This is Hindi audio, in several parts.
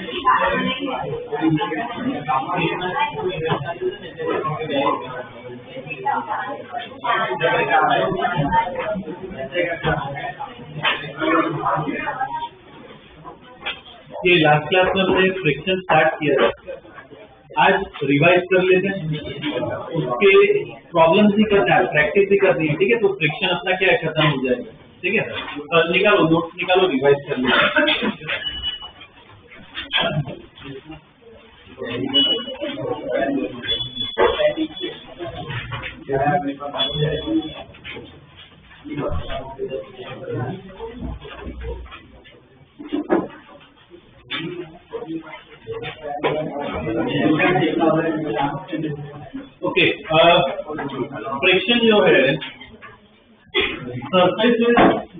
ये लास्ट क्लास में हमने फ्रिक्शन स्टार्ट किया था, आज रिवाइज कर लेते हैं। उसके प्रॉब्लम्स ही करना है, प्रैक्टिस ही करनी है, ठीक है। तो फ्रिक्शन अपना क्या है, खत्म हो जाएगा, ठीक है। निकालो नोट्स निकालो, रिवाइज कर लेते ओके। फ्रिक्शन जो है, सरफेस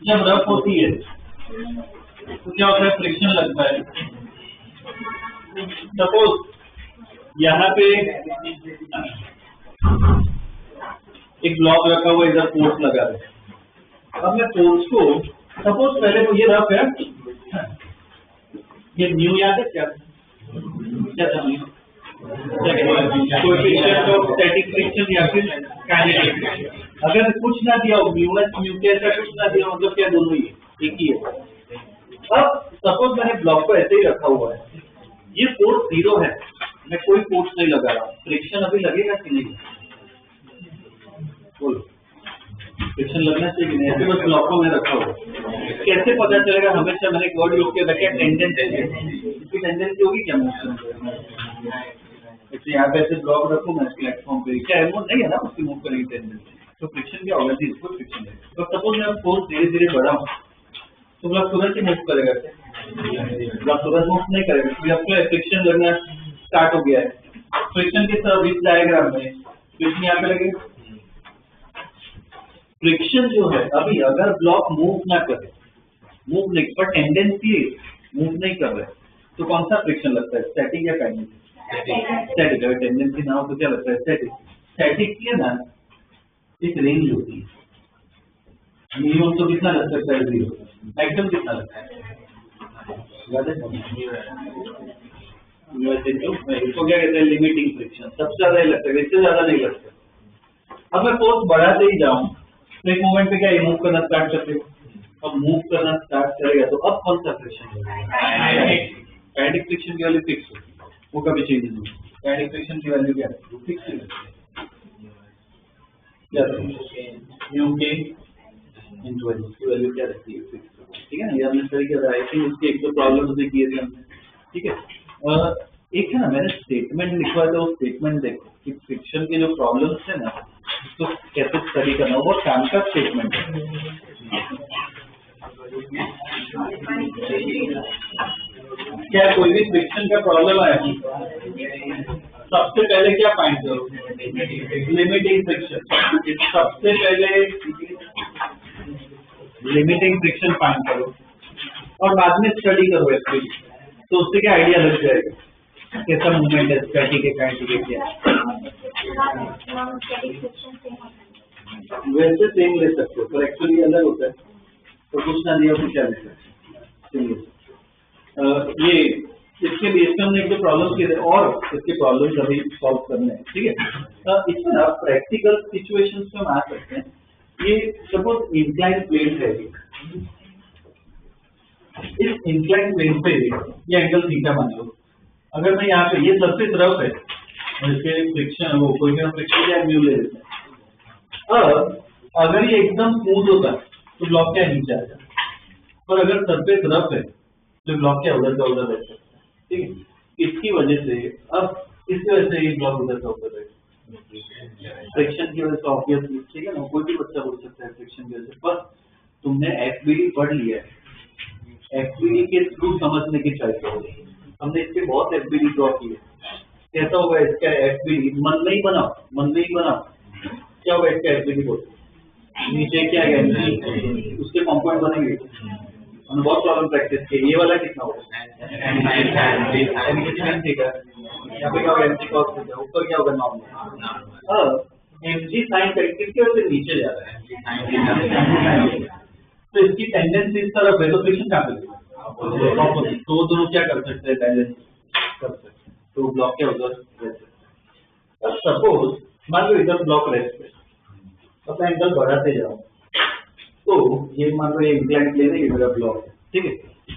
जब रफ होती है तो क्या होता है, फ्रिक्शन लगता है। सपोज यहाँ पे एक ब्लॉक रखा हुआ, इधर फोर्स लगा है। अब मैं फोर्स को, सपोज पहले तो ये रफ है, ये न्यू याद है क्या, कोएफिशिएंट ऑफ स्टैटिक फ्रिक्शन या फिर काइनेटिक फ्रिक्शन। अगर कुछ ना दिया हो, म्यू के ऐसा कुछ ना दिया, मतलब क्या दोनों ही एक ही है। अब सपोज मैंने ब्लॉक को ऐसे ही रखा हुआ है, ये फोर्स 0 है, मैं कोई फोर्स नहीं लगा रहा, फ्रिक्शन अभी लगेगा कि नहीं, बोलो। फ्रिक्शन लगना चाहिए कि नहीं, ऐसे बस ब्लॉक को मैं रखा हुआ, कैसे पता चलेगा। हमेशा मैंने एक वर्ड यूज किया था, क्या टेंडेंसी, इसकी टेंडेंसी होगी क्या मोशन। यहाँ पे ऐसे ब्लॉक रखो मैं प्लेटफॉर्म पे, क्या है, वो नहीं है ना, उसकी मूव करेगी टेंडेंसी, तो फ्रिक्शन क्या होगा जी, इसको फ्रिक्शन है। तो सपोज मैं फोर्स धीरे धीरे बढ़ाऊं तो ब्लॉक तुरंत ही मूव करेगा, ब्लॉक तुरंत मूव नहीं करेगा, क्योंकि फ्रिक्शन लगना स्टार्ट हो गया है। फ्रिक्शन के साथ इस डायग्राम में फ्रिक्शन यहाँ पे लगेगा। फ्रिक्शन जो है, अभी अगर ब्लॉक मूव ना करे, मूव नहीं पर टेंडेंसी मूव नहीं कर रहा है, तो कौन सा फ्रिक्शन लगता है, स्टैटिक या काइनेटिक। स्टैटिक। अगर टेंडेंसी ना हो तो क्या लगता है, स्टैटिक। स्टैटिक की ना एक रेंज होती है, मिनिमम तो कितना लग सकता है, 0, मैक्सिमम कितना लगता है, इसको क्या कहते हैं, लिमिटिंग फ्रिक्शन। सबसे ज्यादा ही लगता है, इससे ज्यादा नहीं लगता। अब मैं फोर्स बढ़ाते ही जाऊं तो एक मोमेंट पे क्या मूव करना स्टार्ट करते हो, अब मूव करना स्टार्ट करेगा तो अब कौन सा फ्रिक्शन, काइनेटिक फ्रिक्शन की वैल्यू फिक्स होती है, वो कभी चेंज नहीं होती। काइनेटिक फ्रिक्शन की वैल्यू क्या है, फिक्स है, क्या न्यू के इनटू एल की वैल्यू क्या रहती है, फिक्स, ठीक है ना। ये हमने स्टडी किया था, आई थिंक उसके एक तो प्रॉब्लम भी किए थे हमने, ठीक है। एक है ना, मैंने स्टेटमेंट लिखवा था, वो स्टेटमेंट देखो कि फ्रिक्शन के जो प्रॉब्लम्स है ना, उसको कैसे स्टडी करना, वो काम का स्टेटमेंट है। क्या कोई भी फ्रिक्शन का प्रॉब्लम आया, सबसे पहले क्या फाइंड करो, लिमिटिंग फ्रिक्शन। सबसे पहले लिमिटिंग फ्रिक्शन फाइंड करो और बाद में स्टडी करो एक्चुअली, तो उससे क्या आइडिया लग जाएगा कैसा मूवमेंट है, स्टैटिक है काइनेटिक है क्या। वैसे सेम ले सकते हो, पर एक्चुअली अलग होता है, तो कुछ ना दिया तो क्या ले सकते हैं। ये इसके बेस पे हमने एक दो प्रॉब्लम किए थे और इसके प्रॉब्लम अभी सॉल्व करने हैं, ठीक है। इसमें ना प्रैक्टिकल सिचुएशंस में हम आ सकते हैं। ये सपोज इंक्लाइन प्लेन है, इस इंक्लाइन प्लेन पे ये एंगल थीटा मान लो। अगर मैं यहाँ पे, ये सरफेस रफ है, इसके फ्रिक्शन, वो कोई फ्रिक्शन या म्यू ले लेते हैं। अब अगर ये एकदम स्मूथ होता तो ब्लॉक क्या नीचे आ जाता, पर अगर सरफेस रफ है तो ब्लॉक क्या उधर का उधर रहता है, ठीक है। इसकी वजह से, अब इसकी वजह से ये ब्लॉक उधर का उधर रहता है, फ्रिक्शन की वजह से ऑब्वियसली, ठीक है ना। कोई भी बच्चा बोल सकता है फ्रिक्शन की वजह से, पर तुमने एफबीडी पढ़ लिया है, एफबीडी के थ्रू समझने की ट्राई करो। हमने इसके बहुत एफबीडी ड्रॉ किए, कैसा होगा इसका एफबीडी, मन नहीं बनाओ, मन नहीं बनाओ, क्या होगा इसका एफबीडी बोल, नीचे क्या है, उसके कंपाउंड बनेंगे। हमने बहुत प्रॉब्लम प्रैक्टिस की। ये वाला कितना होगा, यहाँ पे क्या होगा, एमजी कॉस थीटा, ऊपर क्या होगा, नॉर्मल। एमजी साइन किसकी वजह से नीचे जा रहा है, तो इसकी टेंडेंसी इस तरफ है, तो फ्रिक्शन कहाँ पे, ऑपोजिट, तो दोनों क्या कर सकते हैं, बैलेंस कर सकते हैं, तो ब्लॉक क्या उधर रह सकते हैं। अब सपोज मान लो इधर ब्लॉक रेस्ट पे, अपना एंगल बढ़ाते जाओ, तो ये मान लो ये इंक्लाइन प्लेन है, ये मेरा ब्लॉक है, ठीक है।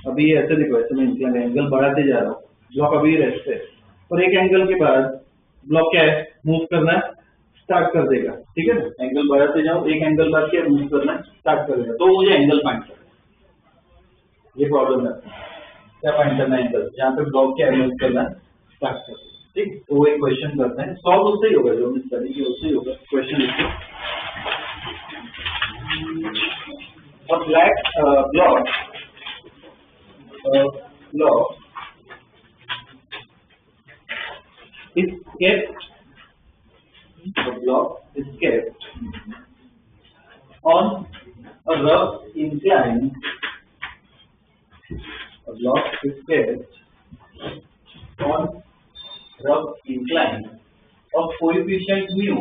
अभी ये ऐसे देखो, ऐसे मैं इंक्लाइन एंगल बढ़ाते जा रहा हूँ, ब्लॉक अभी रेस्ट है, और एक एंगल के बाद ब्लॉक क्या है, मूव करना स्टार्ट कर देगा, ठीक है ना। एंगल बढ़ाते जाओ, एक एंगल बाद क्या मूव करना स्टार्ट कर देगा, तो मुझे एंगल फाइंड करना है। ये प्रॉब्लम है, क्या फाइंड करना है, एंगल जहाँ पे ब्लॉक क्या मूव करना स्टार्ट कर देगा, ठीक। तो वो एक क्वेश्चन करते हैं, सॉल्व उससे ही होगा, जो हमने स्टडी किया उससे ही होगा क्वेश्चन लिखो। A black block is kept. The block is kept on a rough incline. A block is kept on rough incline of coefficient mu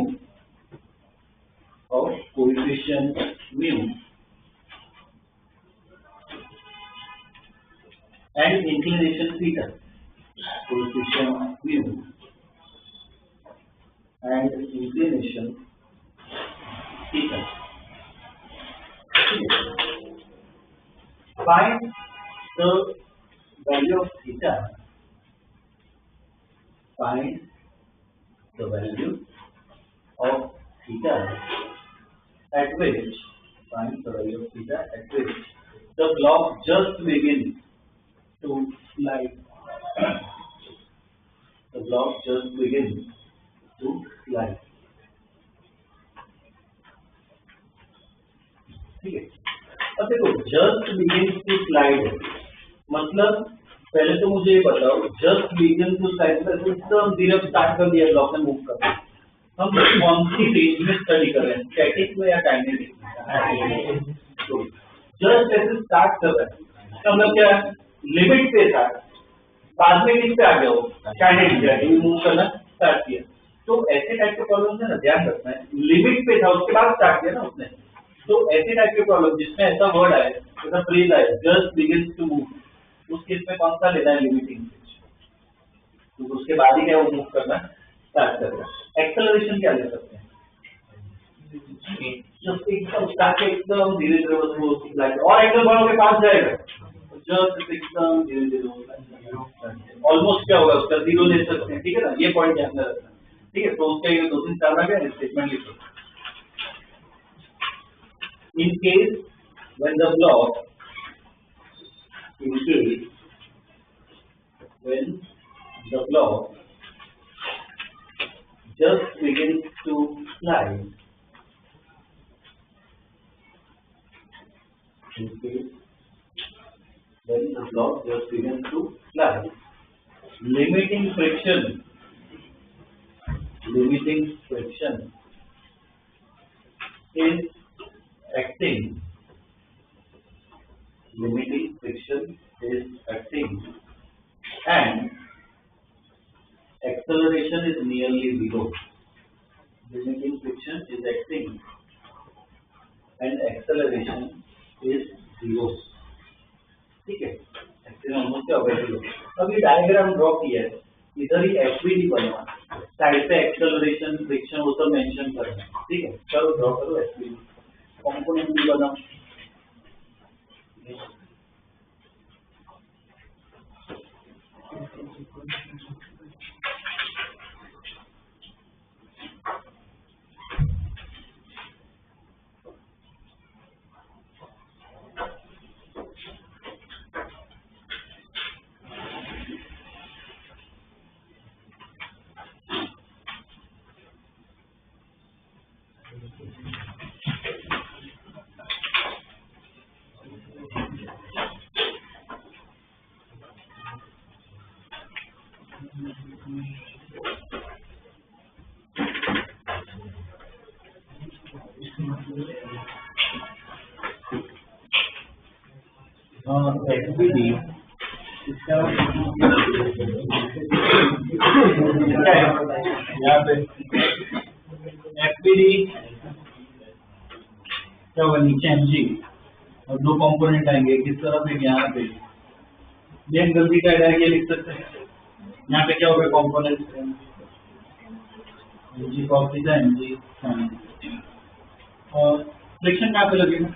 and inclination theta, coefficient mu and inclination theta. Find the value of theta. Find the value of theta at which the block just begins to slide. The block just begins to slide. ठीक है। अब देखो, just begins to slide मतलब पहले तो मुझे ये बताओ, just begins to slide एकदम धीरे स्टार्ट कर दिया ब्लॉक ने मूव करना। हम कौन सी रेंज में स्टडी कर रहे हैं, स्टैटिक में या काइनेटिक में? जस्ट ऐसे स्टार्ट कर रहे हैं, मतलब क्या लिमिट पे था, बाद में किस पे आ गया, वो काइनेटिक मूव करना स्टार्ट किया। तो ऐसे टाइप के प्रॉब्लम है ना, ध्यान रखना है, लिमिट पे था उसके बाद स्टार्ट किया ना उसने। तो ऐसे टाइप के प्रॉब्लम जिसमें ऐसा वर्ड आए, ऐसा फ्रेज आए, जस्ट बिगिंस टू मूव, उस केस में कौन सा लेना है, लिमिटिंग, तो उसके बाद ही क्या वो मूव करना स्टार्ट करेगा। एक्सेलरेशन क्या ले सकते हैं, जस्ट एकदम स्टार्ट एकदम धीरे धीरे वो और एंगल बढ़ो के पास जाएगा, जस्ट एकदम धीरे धीरे ऑलमोस्ट क्या होगा उसका, जीरो ले सकते हैं, ठीक है ना। ये पॉइंट ध्यान में रखना, ठीक है। तो उसका ये 2-3 साल आ गया, स्टेटमेंट लिखो। In case when the block just begins to slide, limiting friction is acting, and acceleration is nearly zero. Limiting friction is acting and acceleration is zero. ठीक है, ऑलमोस्ट क्या होगा, जीरो। अब ये डायग्राम ड्रॉ किया है, इधर ही एफबीडी बनवा, साइड पे एक्सेलरेशन, फ्रिक्शन वो सब मेंशन करना, ठीक है। चलो ड्रॉ करो एफबीडी, कंपोनेंट भी बनाओ। एफबीडी इसका यहाँ पे एफबीडी क्या होगा, नीचे एमजी और दो कंपोनेंट आएंगे, किस तरफ एक यहाँ पे ये एंगल थीटा डायरेक्ट ये लिख सकते हैं। यहाँ पे क्या होगा component g cos theta M G sine और फ्रिक्शन कहाँ पे लगेगा?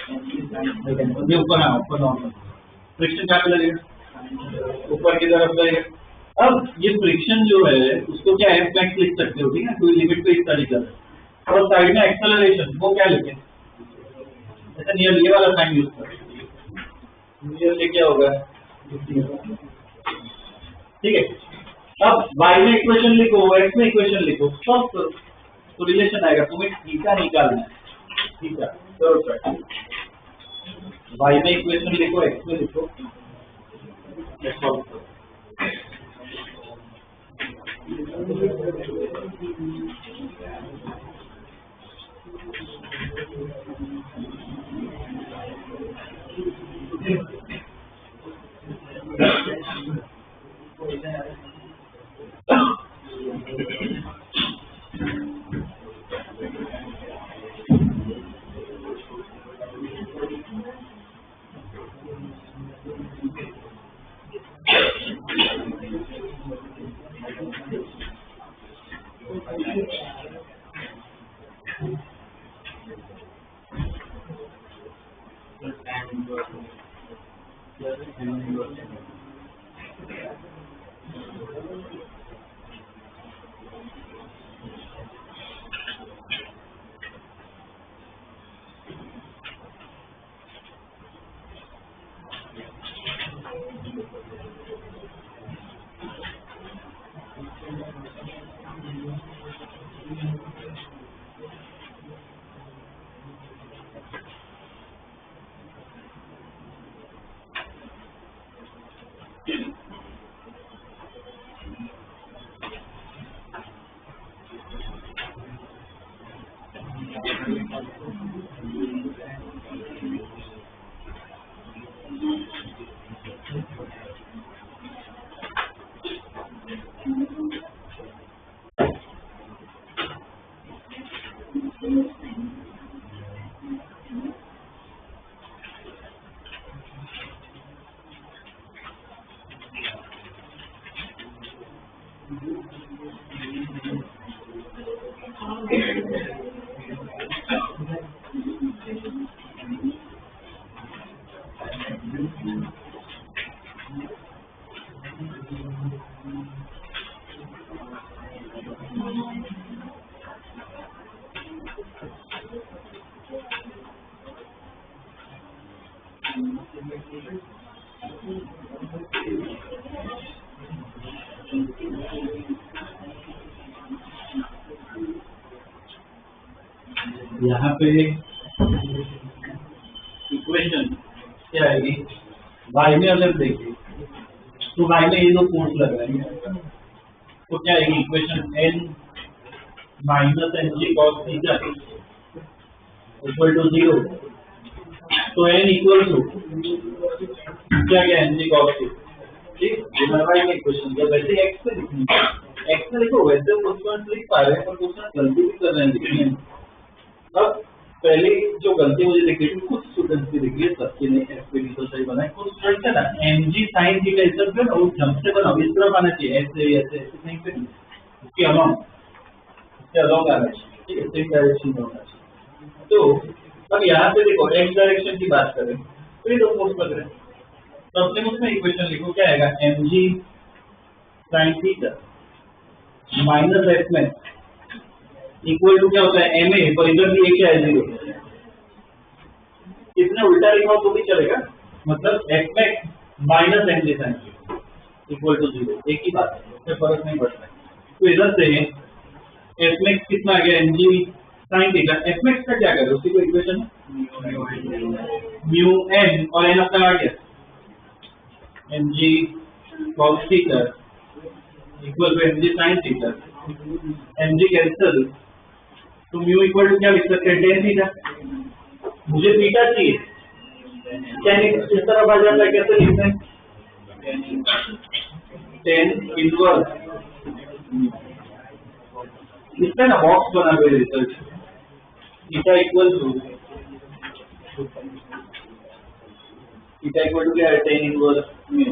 ये ऊपर है, ऊपर नॉर्मल फ्रिक्शन कहाँ पे लगेगा? ऊपर की तरफ लगेगा। अब ये फ्रिक्शन जो है उसको क्या एफ मैक्स लिख सकते हो, ठीक है, कोई लिमिट पे इस तरीके से। और साइड में एक्सेलरेशन वो क्या लिखे? ऐसा नियर ये वाला साइन यूज कर, नियर क्या होगा? ठीक है। अब y में इक्वेशन लिखो, x में इक्वेशन लिखो, सॉल्व करो तो रिलेशन आएगा। तुम्हें थीटा निकालना है, थीटा तो y में इक्वेशन लिखो, x में लिखो, सॉल्व करो। यहाँ पे इक्वेशन क्या आएगी? y में अगर देखें तो y में ये दो फोर्स लग रहे हैं, तो क्या आएगी equation n minus N G cos theta equal to 0। तो n इक्वल टू क्या क्या एन जी कॉस थीटा, ठीक, ये y में इक्वेशन। जब वैसे x पे लिखनी है, x में लिखो, वैसे क्वेश्चन लिख पा रहे हैं पर क्वेश्चन गलती भी कर रहे हैं लिखने में। अब पहले जो गलती मुझे दिख रही थी, कुछ स्टूडेंट्स की दिख रही है, सबके नहीं, एफपीडी तो सही बनाए, कुछ स्टूडेंट्स है ना एमजी साइन थीटा इस तरफ ना, वो जंप से बनाओ, इस तरफ आना चाहिए, ऐसे ऐसे ऐसे नहीं पे, उसके अलावा इसके अलावा आना चाहिए, ठीक है, सेम डायरेक्शन में होना चाहिए। तो अब यहाँ पे देखो एक्स डायरेक्शन की बात करें तो ये दो फोर्स लग रहे हैं, तो अपने उसमें इक्वेशन लिखो, क्या आएगा? MG sine theta minus F में इक्वल टू क्या होता है? एम ए, पर इधर भी क्या है? 0। इसने उल्टा लिखा हो तो भी चलेगा, मतलब F max minus M ji sine equal to 0, एक ही बात है, उससे फर्क नहीं पड़ता है। तो इधर से एफ मैक्स कितना आ गया? एम जी साइन थीटा। एफ मैक्स का क्या करें? उसी को इक्वेशन म्यू एन और एन अपना आ गया M G cos theta equal to M ji sine theta, M G cancel, तो म्यू इक्वल टू क्या लिख सकते हैं? Tan theta. मुझे थीटा चाहिए, टेन इस तरफ आ जाता है, कैसे लिखते हैं? टेन इनवर्स, इसमें ना बॉक्स बना हुआ रिसर्च, थीटा इक्वल टू क्या है? Tan inverse mu.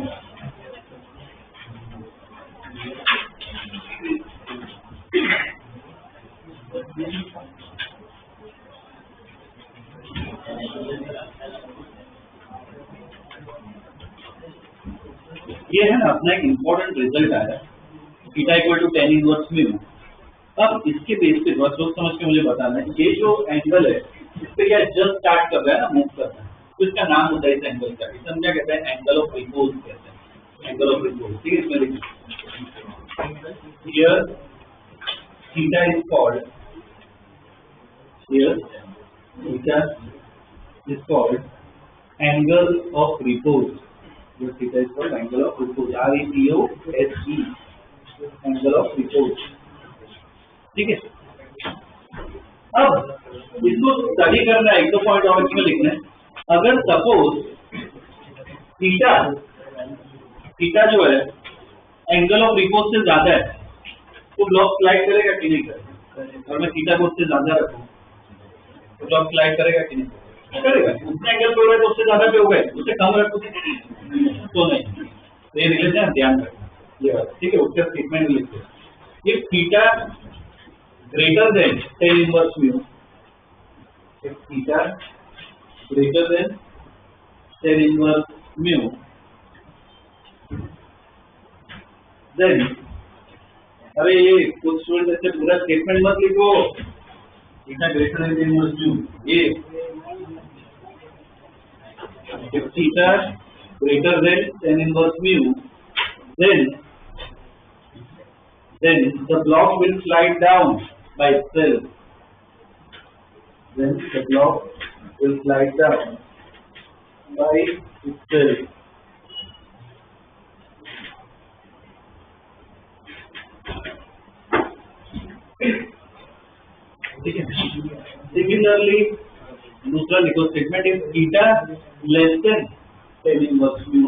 ये है ना अपना एक इम्पोर्टेंट रिजल्ट आया, theta equal to tan inverse mu. अब इसके बेस पे थोड़ा सोच समझ के मुझे बताना है, ये जो एंगल है इस पे क्या जस्ट स्टार्ट कर रहा है ना, मूव कर रहा है, तो इसका नाम होता है इस एंगल का, इसे हम क्या कहते हैं, एंगल ऑफ रिपोज कहते हैं, एंगल ऑफ रिपोज। ठीक है, इसमें देखिए here theta is called, here theta is called angle of repose, जो theta is called angle of repose, REPOSE, angle of repose. ठीक है, अब इसको स्टडी करना है, एक दो पॉइंट और इसमें लिखना है। अगर सपोज थीटा थीटा जो है एंगल ऑफ रिपोज से ज्यादा है, तो ब्लॉक स्लाइड करेगा कि नहीं करेगा? और मैं थीटा को उससे ज्यादा रखूं तो ब्लॉक स्लाइड करेगा कि नहीं करेगा? उतने एंगल पे हो गए तो उससे ज्यादा पे हो गए, उससे कम रखो तो नहीं। तो ये रिलेशन ध्यान रखना, ठीक है। उसका स्टेटमेंट लिखते हैं, if theta greater than tan inverse mu, if theta greater than tan inverse mu, then अरे ये कुछ स्टूडेंट ऐसे पूरा स्टेटमेंट मत लिखो, theta greater than tan inverse mu, ये if theta greater than tan inverse mu, then the block will slide down by itself. Then the block will slide down by itself. ठीक है। Similarly, दूसरा लिखो statement, if theta less than tan inverse mu,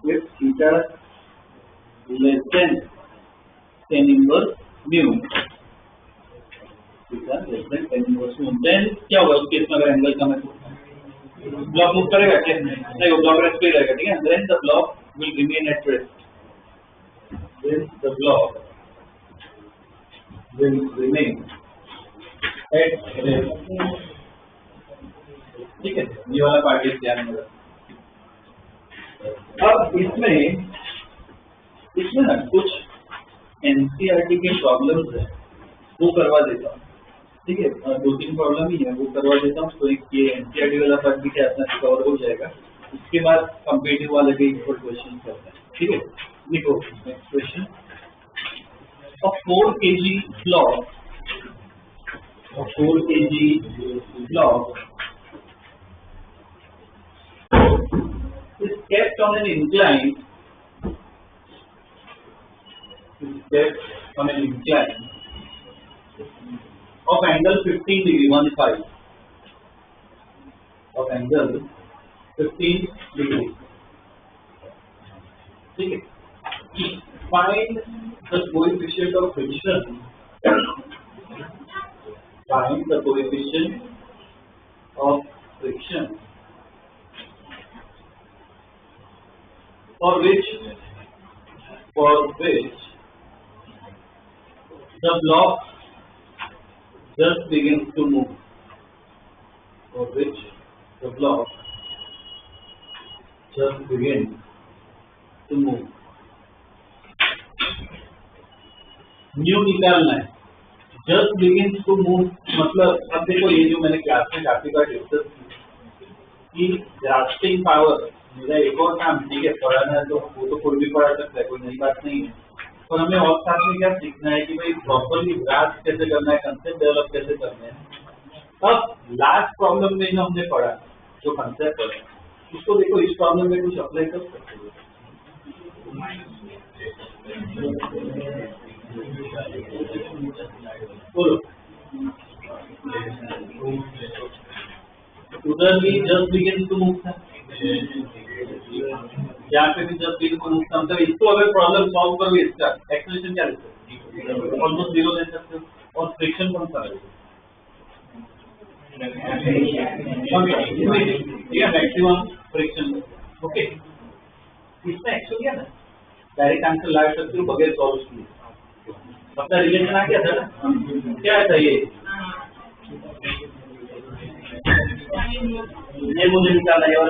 if theta less than tan inverse mu, theta less than tan inverse mu, then क्या होगा उस केस में? अगर एंगल कम है तो ब्लॉक मूव करेगा क्या? नहीं, वो ब्लॉक रेस्ट पे रहेगा। ठीक है, then the block will remain at rest, then the block will remain at rest। ठीक है, ये वाला पार्ट इस ध्यान में रखना। अब इसमें ना कुछ एनसीईआरटी के प्रॉब्लम्स है, वो करवा देता हूँ। ठीक है, दो तीन प्रॉब्लम ही है, वो करवा देता हूँ, तो ये एनसीईआरटी वाला पार्ट भी क्या अपना कवर हो जाएगा। उसके बाद कंपेटिटिव वाले के इक्वल क्वेश्चन करते हैं। ठीक है, देखो next question, a 4 kg block, a 4 kg block is kept on an incline, of angle 15 degree, 15 of angle 15 degree। ठीक है, find the coefficient of friction, find the coefficient of friction for which the block just begins to move, for which the block just begins to move। New निकालना है, जस्ट बिगिंस टू मूव मतलब, अब देखो ये जो मैंने क्लास में काफी बार डिस्कस की ग्रास्पिंग पावर, मेरा एक और काम, ठीक है, पढ़ाना है तो वो तो कोई भी पढ़ा सकता है, कोई नई बात नहीं है, पर हमें और साथ में क्या सीखना है कि भाई प्रॉपरली ग्रास्प कैसे करना है, कंसेप्ट डेवलप कैसे करना है। अब लास्ट प्रॉब्लम में जो हमने पढ़ा, जो कंसेप्ट है, उसको देखो इस प्रॉब्लम में कुछ अप्लाई कर सकते हो। बोलो, उधर भी जस्ट बिगिन टू मूव था, यहाँ पे भी जस्ट बिगिन टू मूव था, मतलब इसको अगर प्रॉब्लम सॉल्व करो, इसका एक्सप्रेशन क्या देते हो? ऑलमोस्ट 0 ले सकते हो। और फ्रिक्शन कौन सा है? Maximum friction. ओके, इसमें एक्चुअली है ना डायरेक्ट आंसर ला सकते हो बगैर सॉल्व किए। अपना रिलेशन आ गया था ना, क्या था ये मुझे निकालना है और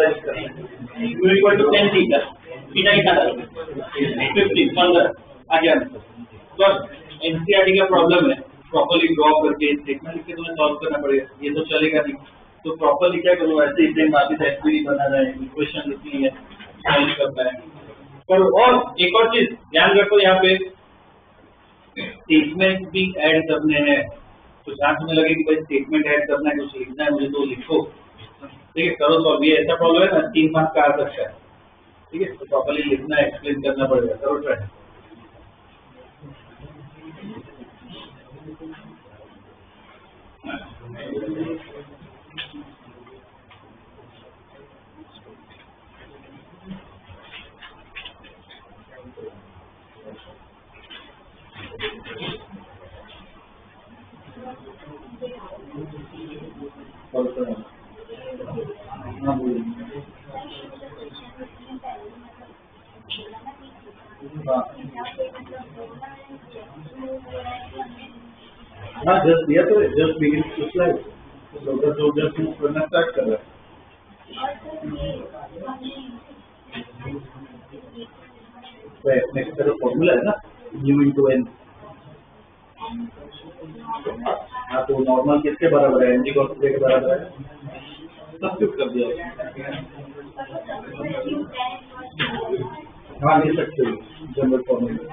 इक्वल टू 10 थीटा थीटा निकाला 50 15 आ गया। बस एनसीईआरटी का प्रॉब्लम है, प्रॉपर्ली ड्रॉ करके स्टेटमेंट लिख के तुम्हें सॉल्व करना पड़ेगा, ये तो चलेगा नहीं। तो प्रॉपर्ली क्या करो, ऐसे ही सेम वापस एसपी बनाना है, इक्वेशन लिखनी है, सॉल्व करना है। पर और एक और चीज ध्यान रखो, यहाँ पे स्टेटमेंट भी ऐड करने हैं। तो जहाँ तुम्हें लगे कि भाई स्टेटमेंट ऐड करना है, कुछ लिखना है मुझे, तो लिखो, ठीक है, करो सॉल्व। ये ऐसा प्रॉब्लम है ना 3 मार्क्स का आ सकता है, ठीक है, तो प्रॉपर्ली लिखना है, एक्सप्लेन करना पड़ेगा, करो ट्राई। हाँ जस्ट दिया तो जस्ट बिगिन टू स्लाइड, तो जस्ट करना स्टार्ट कर रहा है। तो नेक्स्ट का फॉर्मूला है ना u इंटू एन। हाँ तो नॉर्मल किसके बराबर है, एन जी कॉस के बराबर है, सब्स्टिट्यूट कर दिया। हाँ ले सकते हो जनरल फॉर्मूला।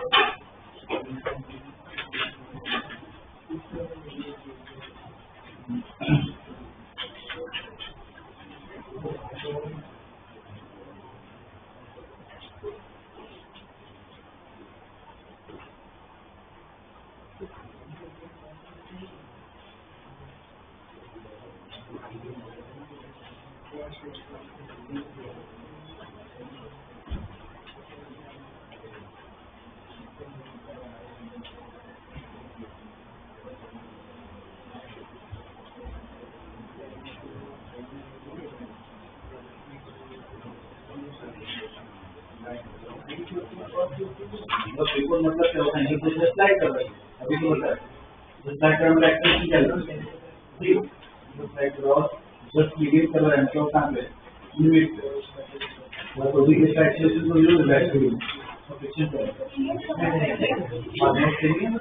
मतलब क्या होता है, तो स्लाइड कर रहा है अभी तो होता है, स्लाइड का मतलब एक्टिविटी चल रहा है, ठीक है, स्लाइड क्रॉस जस्ट बिगिन कर रहा है, तो कहां पे लिमिट वो तो भी स्लाइड से तो यूज बैक टू फ्रिक्शन है और नेक्स्ट चाहिए ना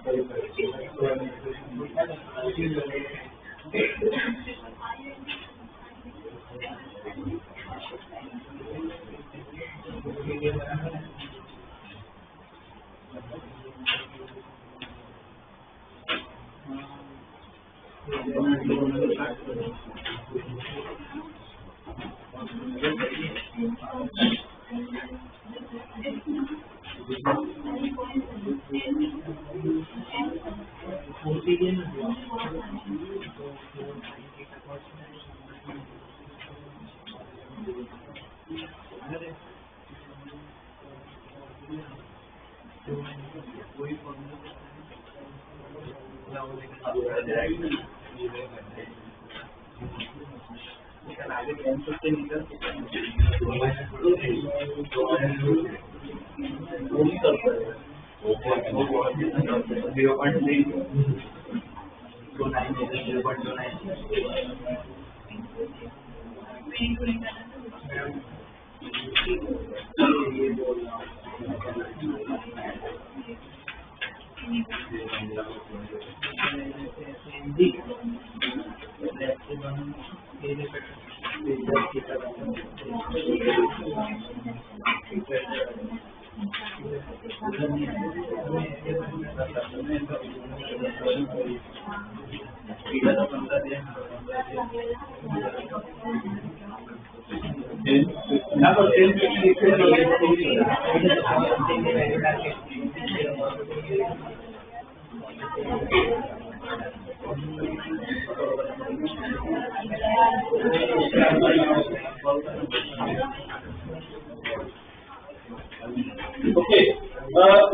ओके।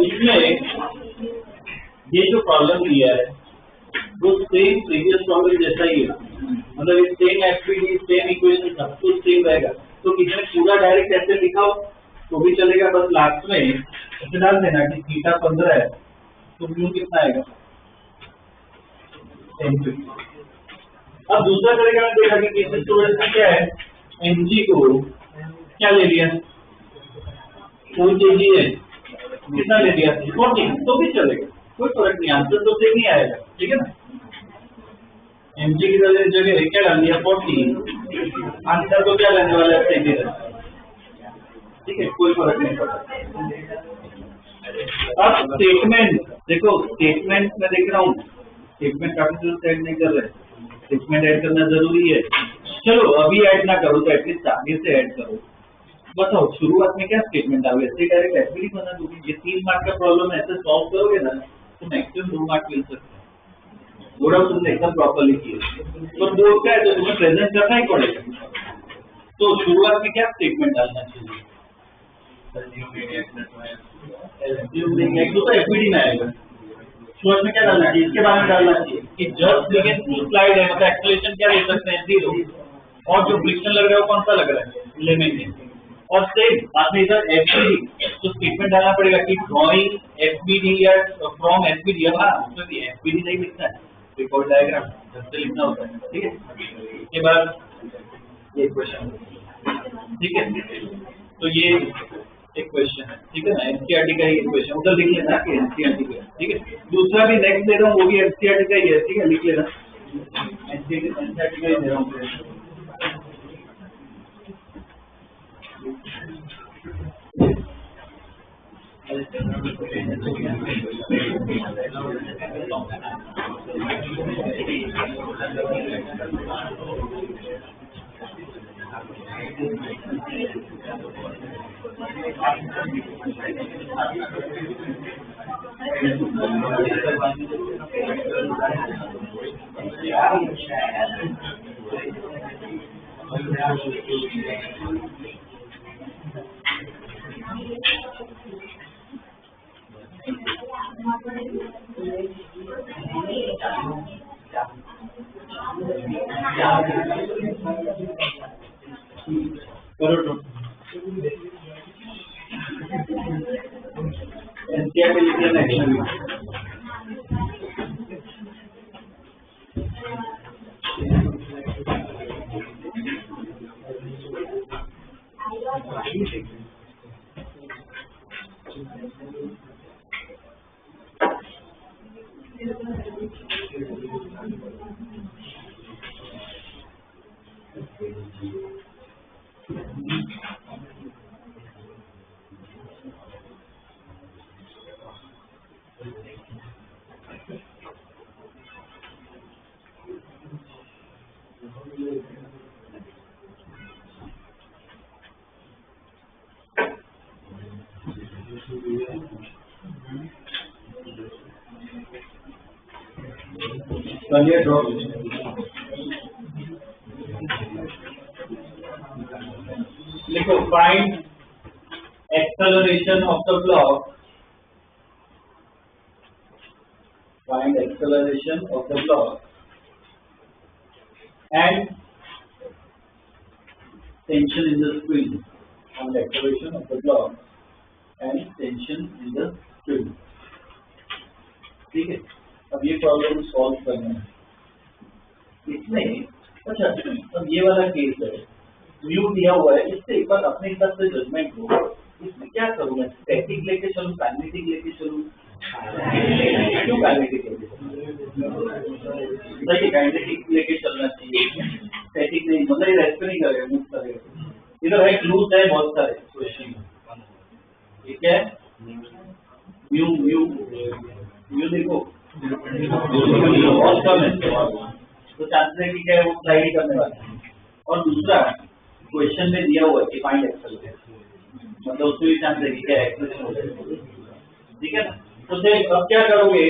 इसमें ये जो प्रॉब्लम दिया है वो सेम प्रीवियस प्रॉब्लम जैसा ही है, मतलब ये सेम एफपीडी सेम इक्वेशन सब कुछ सेम रहेगा। तो किसी ने पूरा डायरेक्ट ऐसे लिखा हो तो भी चलेगा, बस लास्ट में ऐसे डाल देना कि थीटा 15 है तो म्यू कितना आएगा 1050। अब दूसरा तरीका देखा कि किसी स्टूडेंट ने क्या है एमजी को क्या ले लिया 4 kg है, कितना ले लिया 40, तो भी चलेगा, कोई फर्क नहीं, आंसर तो सेम ही आएगा, ठीक है ना। एमजी की जगह क्या डाल दिया 40, आंसर तो क्या लेने वाला है सेम ही रहेगा, ठीक है, कोई फर्क नहीं पड़ता। अब स्टेटमेंट देखो, स्टेटमेंट में देख रहा हूँ स्टेटमेंट काफी जरूर ऐड नहीं कर रहे, स्टेटमेंट ऐड करना जरूरी है। चलो अभी ऐड ना करो तो एटलीस्ट आगे से ऐड करो। बताओ शुरुआत में क्या स्टेटमेंट डालोगे, ऐसे डायरेक्ट एफबीडी बना दोगे। ये 3 मार्क का प्रॉब्लम ऐसे सॉल्व करोगे ना तो मैक्सिमम 2 मार्क मिल सकते हैं। बोर्ड तुमने एकदम प्रॉपरली किया तो बोर्ड का है तो तुम्हें प्रेजेंट करना ही पड़ेगा। तो शुरुआत में क्या स्टेटमेंट डालना चाहिए, तो एफबीडी में आएगा। शुरुआत में क्या डालना चाहिए, इसके बारे में डालना चाहिए कि जस्ट बिगिन टू स्लाइड है, मतलब एक्सेलरेशन क्या ले सकते हैं 0, और जो फ्रिक्शन लग रहा है वो कौन सा लग रहा है लेमिनेट, और सेम बाद में इधर एफबीडी तो स्टेटमेंट डालना पड़ेगा कि ड्राइंग एफबीडी या फ्रॉम एफबीडी। हाँ उसमें भी एफबीडी नहीं लिखना है, रिकॉर्ड डायग्राम जैसे लिखना होता है, ठीक है। इसके बाद ये क्वेश्चन, ठीक है, तो ये एक क्वेश्चन है, ठीक है ना, एनसीईआरटी का ही क्वेश्चन उधर लिख लेना कि एनसीईआरटी का, ठीक है। दूसरा भी नेक्स्ट दे रहा हूँ वो भी एनसीईआरटी का ही है, ठीक है, लिख लेना एनसीईआरटी का ही दे रहा हूँ। चलिए ड्रॉ लिखो, find acceleration of the block, find acceleration of the block and tension in the spring, find acceleration of the block and tension in the spring, ठीक है। अब ये प्रॉब्लम सॉल्व करना है इसमें। अच्छा अब ये वाला केस है, म्यू दिया हुआ है, इससे एक बार अपने हिसाब से जजमेंट हो, इसमें क्या करूँ मैं, स्टैटिक लेके चलूँ काइनेटिक लेके चलूँ, क्यों काइनेटिक लेके चलूँ, बताइए काइनेटिक लेके चलना चाहिए, स्टैटिक नहीं, मतलब ये रेस्ट नहीं करेगा, मूव करेगा। इधर है क्लूज है बहुत सारे क्वेश्चन, ठीक है, म्यू म्यू म्यू देखो बहुत कम है तो चांसेस है कि क्या है वो स्लाइड ही करने वाला है। और दूसरा क्वेश्चन में दिया हुआ है कि फाइंड एक्सेलरेशन, मतलब उसमें भी चांस है कि क्या एक्सेलरेशन हो जाएगा, ठीक है ना। तो फिर अब क्या करोगे,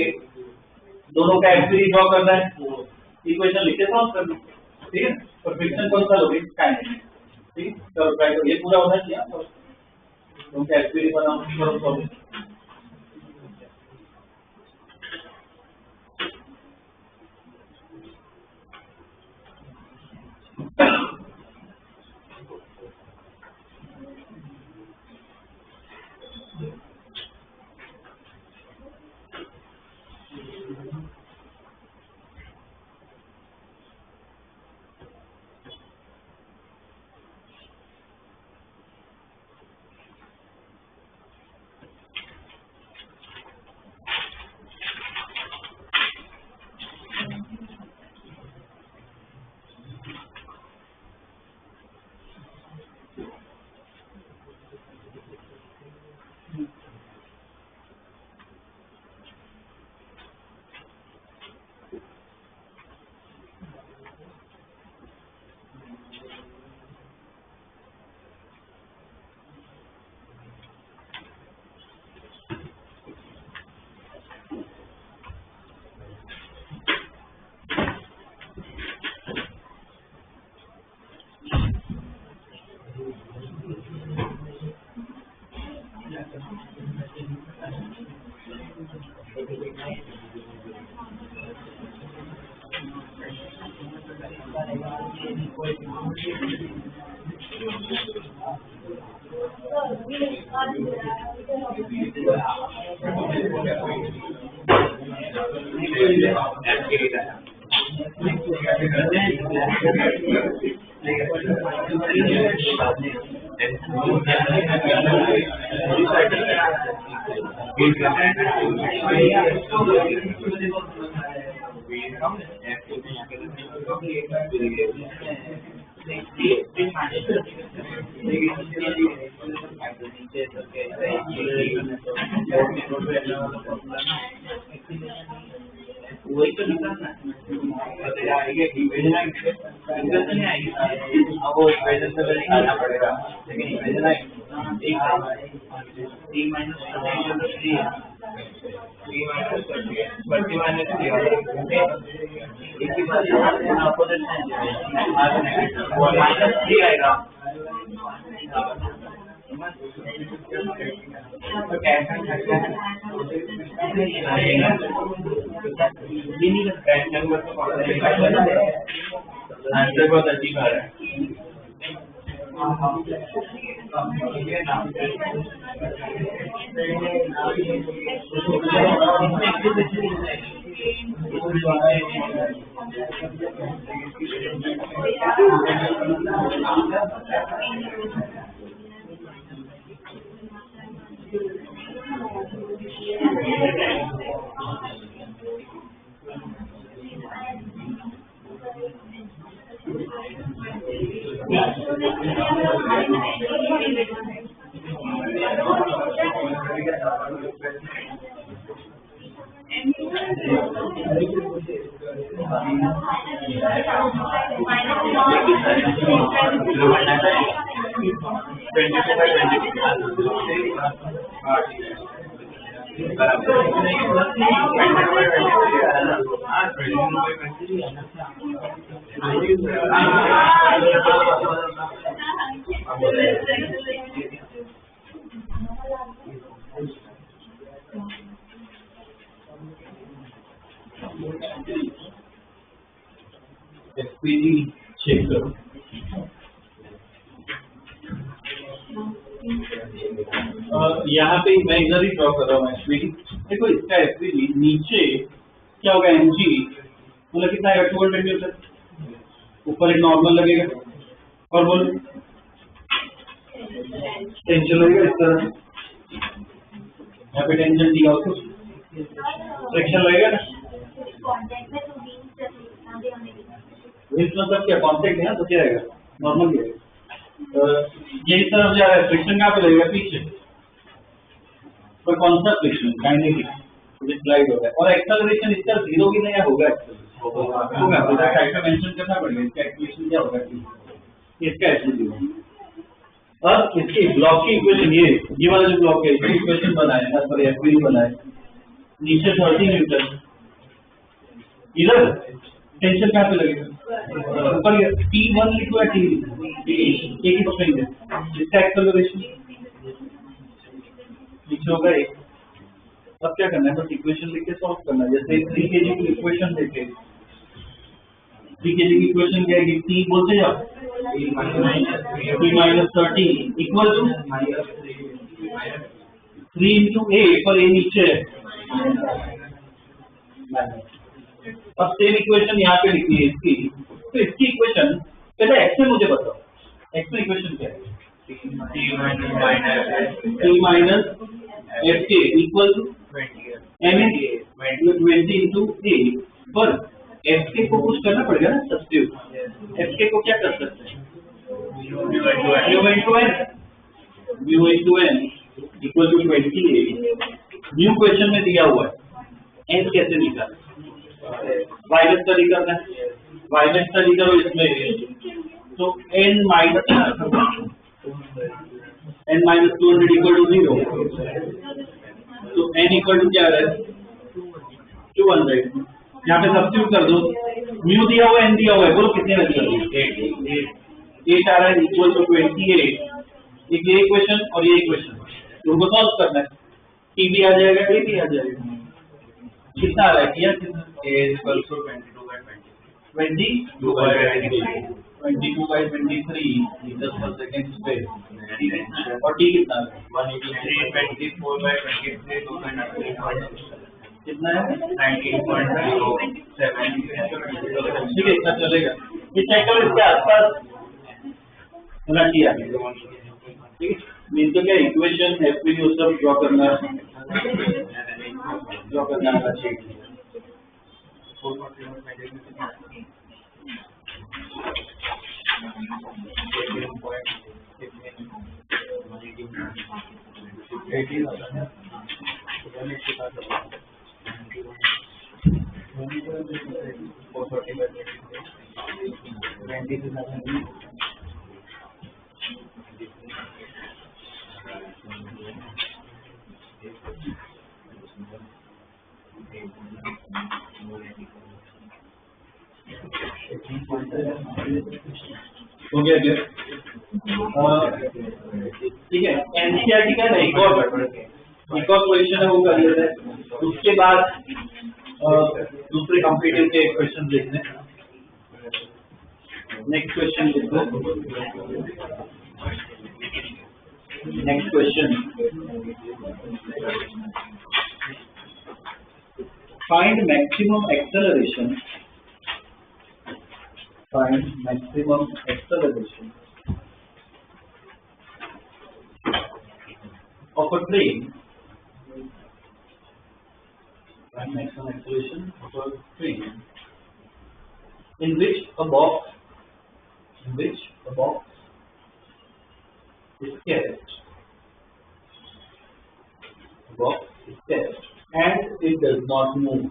दोनों का एफबीडी ड्रॉ करना है, इक्वेशन लिख के सॉल्व कर लो, ठीक है। और फ्रिक्शन कौन सा लोगे, काइनेटिक, ठीक है। तो ट्राई करो, ये पूरा होना चाहिए, तुम क्या एफबीडी बनाओ करो सॉल्व। वही तो निकलना आएगी इक्वेशन आएगी नहीं आएगी अब वो इक्वेशन से पहले निकालना पड़ेगा लेकिन इक्वेशन आएगी टी माइनस एक ही बात अपोजिट माइनस 3 आएगा तो कैसे करना है ये नहीं आंसर बहुत अच्छी बात है एसपीजी चेक करो यहाँ पे मैं इधर ही ड्रॉ कर रहा हूँ एसपीजी देखो इसका एसपीजी नीचे क्या होगा एमजी मतलब कितना आएगा 200 न्यूटन ऊपर एक नॉर्मल लगेगा और बोल टेंशन लगेगा इस तरह यहाँ पे टेंशन दिया उसको फ्रिक्शन लगेगा ना मतलब क्या कॉन्टेक्ट है ना तो क्या रहेगा नॉर्मल ही रहेगा ये इस तरफ जा रहा है फ्रिक्शन कहाँ पे लगेगा पीछे पर कौन सा फ्रिक्शन काइनेटिक स्लाइड हो रहा है और एक्सेलरेशन इसका 0 की नहीं होगा होगा तो टाइप मेंशन करना पड़ेगा इसका एक्सेलरेशन क्या होगा इसका एक्सेलरेशन और इसकी ब्लॉक की इक्वेशन ये वाला जो ब्लॉक है इसकी इक्वेशन बनाए पर एफबी बनाए नीचे 30 न्यूटन इधर टेंशन कहाँ पे लगेगा ऊपर T1 लिखो या T एक ही पकड़ेंगे इसका एक्सेलरेशन नीचे होगा एक अब क्या करना है बस इक्वेशन लिख के सॉल्व करना है जैसे 3 kg की इक्वेशन देखे 3 kg की इक्वेशन क्या है T बोलते जाओ T minus 30 equal to 3 into A पर A नीचे है अब सेम इक्वेशन यहाँ पे लिखी है इसकी तो इसकी इक्वेशन पहले एक्स में मुझे बताओ एक्स में इक्वेशन क्या है T minus FK equal to MA 20 into A पर FK को कुछ करना पड़ेगा ना सब्स्टिट्यूट FK को क्या कर सकते हैं mu into n equal to 28 new question में दिया हुआ है n कैसे निकालें वाइलेट स्टडी करना है वाइलेट स्टडी करो इसमें तो n minus 200 इक्वल टू 0 तो n इक्वल टू क्या है 200 यहाँ पे सब्स्टिट्यूट कर दो म्यू दिया हुआ n दिया हुआ है बोलो कितने लगेगा 8 आ रहा है इक्वल टू 28 एक ये इक्वेशन और ये इक्वेशन उनको सॉल्व करना है टी भी आ जाएगा, ए भी आ जाएगा। कितना आ रहा है किया कितना? A is equal to 22 by 23. 22 by 23 meters per second square. और टी कितना है? 183, 24 by 23, 2.9. कितना है? 19.07. ठीक है, इतना चलेगा। ये चेक करो इसके आसपास होना चाहिए। ठीक है, मीन तो क्या इक्वेशन एफ पी वो सब ड्रॉ करना चाहिए। हो गया क्या? ठीक है, एनसीईआरटी का एक और क्वेश्चन है वो कर लेते हैं। उसके बाद दूसरे कॉम्पिटिटिव के क्वेश्चन देखते हैं। नेक्स्ट क्वेश्चन देखो। Next question, find maximum acceleration of a train. Find maximum acceleration of a train in which a box is kept. A box is kept and it does not move.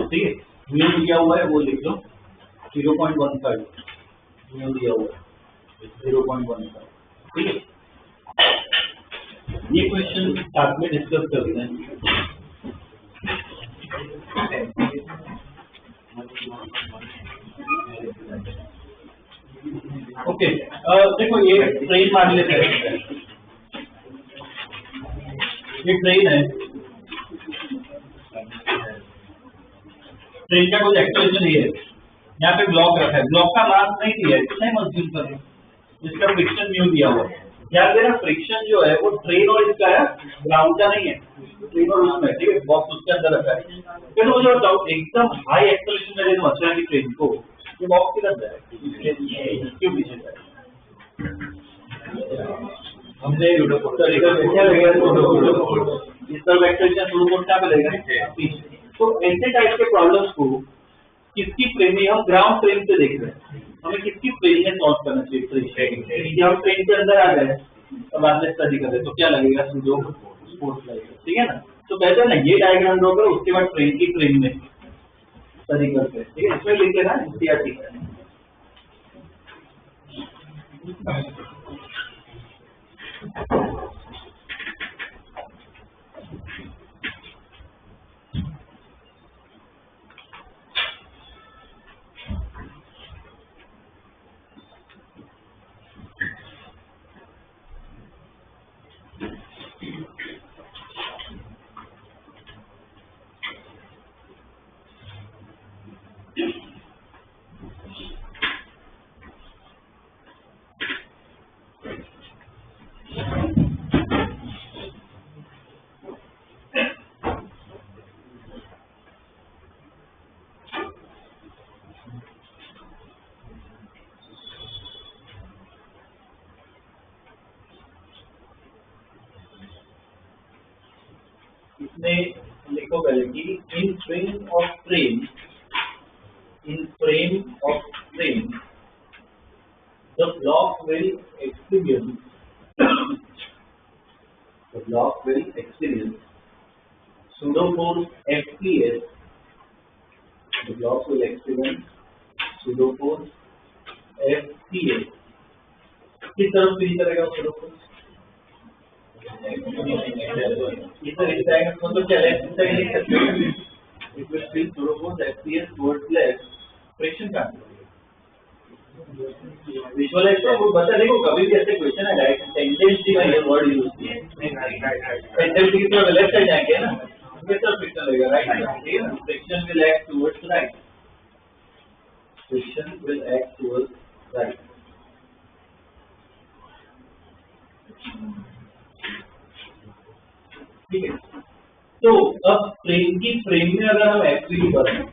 ठीक है, म्यू दिया हुआ है वो लिख लो 0.15 म्यू दिया हुआ है 0.15। ठीक है, ये क्वेश्चन साथ में डिस्कस करते हैं। ओके, देखो ये ट्रेन मान लेते हैं। ये ट्रेन है, ट्रेन का कुछ एक्सेलरेशन ये है। यहाँ पे ब्लॉक रखा है, ब्लॉक का मास नहीं दिया है, कितना मजबूत कर इसका फ्रिक्शन म्यू दिया हुआ है। याद देना फ्रिक्शन जो है वो ट्रेन और इसका है, ग्राउंड का नहीं है। ट्रेन और उसमें ठीक है, बॉक्स उसके अंदर रखा है। फिर मुझे बताओ एकदम हाई एक्सेलरेशन में देना अच्छा है कि ट्रेन को ये बॉक्स किधर जाए, क्यों पीछे जाए? हमने तरीका क्या लगेगा इस तरह एक्सेलरेशन शुरू करना पड़ेगा पीछे। तो ऐसे टाइप के प्रॉब्लम्स को किसकी फ्रेम में, हम ग्राउंड फ्रेम से देख रहे हैं, हमें किसकी फ्रेम में सॉल्व करना चाहिए? हम ट्रेन के अंदर आ गए और बाद में स्टडी कर रहे तो क्या लगेगा? सूडो स्पोर्ट्स लगेगा। ठीक है ना, तो पहले ना ये डायग्राम ड्रॉ करो, उसके बाद ट्रेन की फ्रेम में स्टडी करते हैं। ठीक है, इसमें लिख लेना एनसीईआरटी। इसमें लिखो पहले कि इन frame of train the block will experience pseudo force FPS. The block will experience pseudo force FPS. किस तरफ फील करेगा pseudo force? इस डायग्राम को तो चैलेंज से लिख सकते हैं। It will feel pseudo force FPS towards left friction का विजुअलाइज तो वो बता देखो कभी भी ऐसे क्वेश्चन है डायरेक्ट इंटेंसिटी में ये वर्ड यूज किया है। इंटेंसिटी की तरफ लेफ्ट साइड जाएंगे ना किस तरफ फ्रिक्शन लगेगा राइट ठीक है ना friction will act towards right friction will act towards right ठीक है। तो अब फ्रेम की फ्रेम में अगर हम एफबीडी बनाए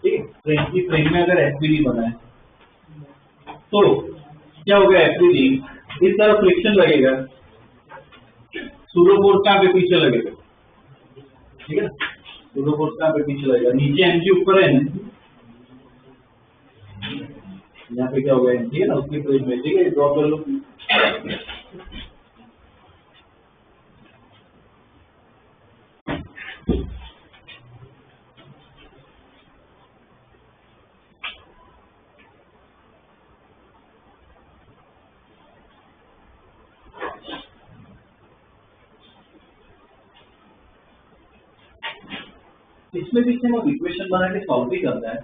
ठीक है फ्रेम की फ्रेम में अगर एफबीडी बनाए तो क्या होगा एफबीडी इस तरह फ्रिक्शन लगेगा सूडो फोर्स कहाँ पे पीछे लगेगा ठीक है सूडो फोर्स कहाँ पे पीछे लगेगा नीचे एमजी ऊपर है यहाँ पे क्या होगा एमजी है ना उसकी फ्रेम में ठीक है ड्रॉ कर लो इसमें भी हम इक्वेशन बना के सॉल्व भी करना है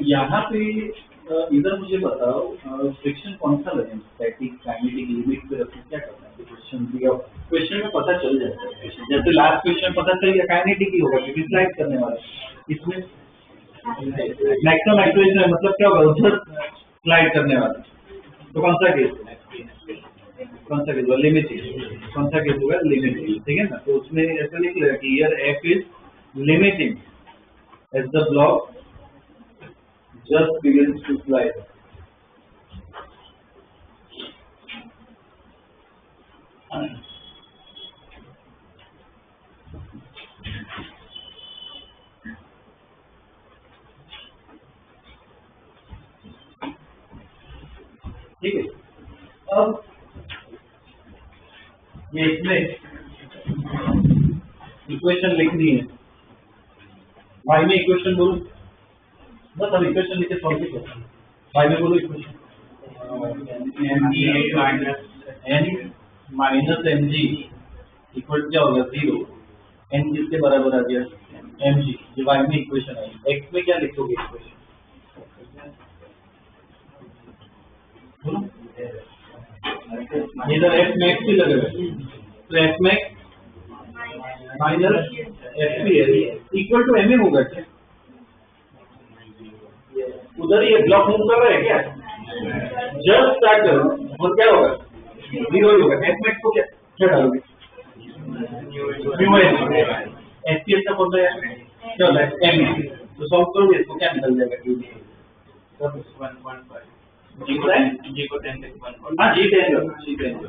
यहाँ पे इधर मुझे बताओ फ्रिक्शन कौन सा लगे स्टैटिक काइनेटिक लिमिट पे रखना क्या करना है क्वेश्चन दिया क्वेश्चन में पता चल जाता है जैसे लास्ट क्वेश्चन पता चल गया काइनेटिक ही होगा क्योंकि स्लाइड करने वाला इसमें मैक्सिमम एक्सेलरेशन मतलब क्या होगा उधर स्लाइड करने वाला तो कौन सा केस होगा लिमिटिंग कौन सा केस होगा लिमिटिंग ठीक है ना तो उसमें ऐसा लिख लेगा कि here F is limiting as the block just begins to slide. ठीक है अब ये इसमें इक्वेशन लिखनी है भाई में इक्वेशन बोलो बस अब इक्वेशन लिखे सॉल्व कर भाई में बोलो equation N minus M G equal क्या होगा 0 एन किसके बराबर आ गया एम जी ये वाई में इक्वेशन आई एक्स में क्या लिखोगे इक्वेशन इधर एफ मैक्स ही लगेगा तो F max minus F P है इक्वल टू एम ए होगा क्या उधर ये ब्लॉक मूव कर रहा है क्या जस्ट स्टार्ट करो और क्या होगा 0 ही होगा एफ मैक्स को क्या डालोगे एस पी एस का कौन सा है क्या होता है एम ए तो सॉल्व करोगे इसको क्या निकल जाएगा जी को 10 हाँ जी 10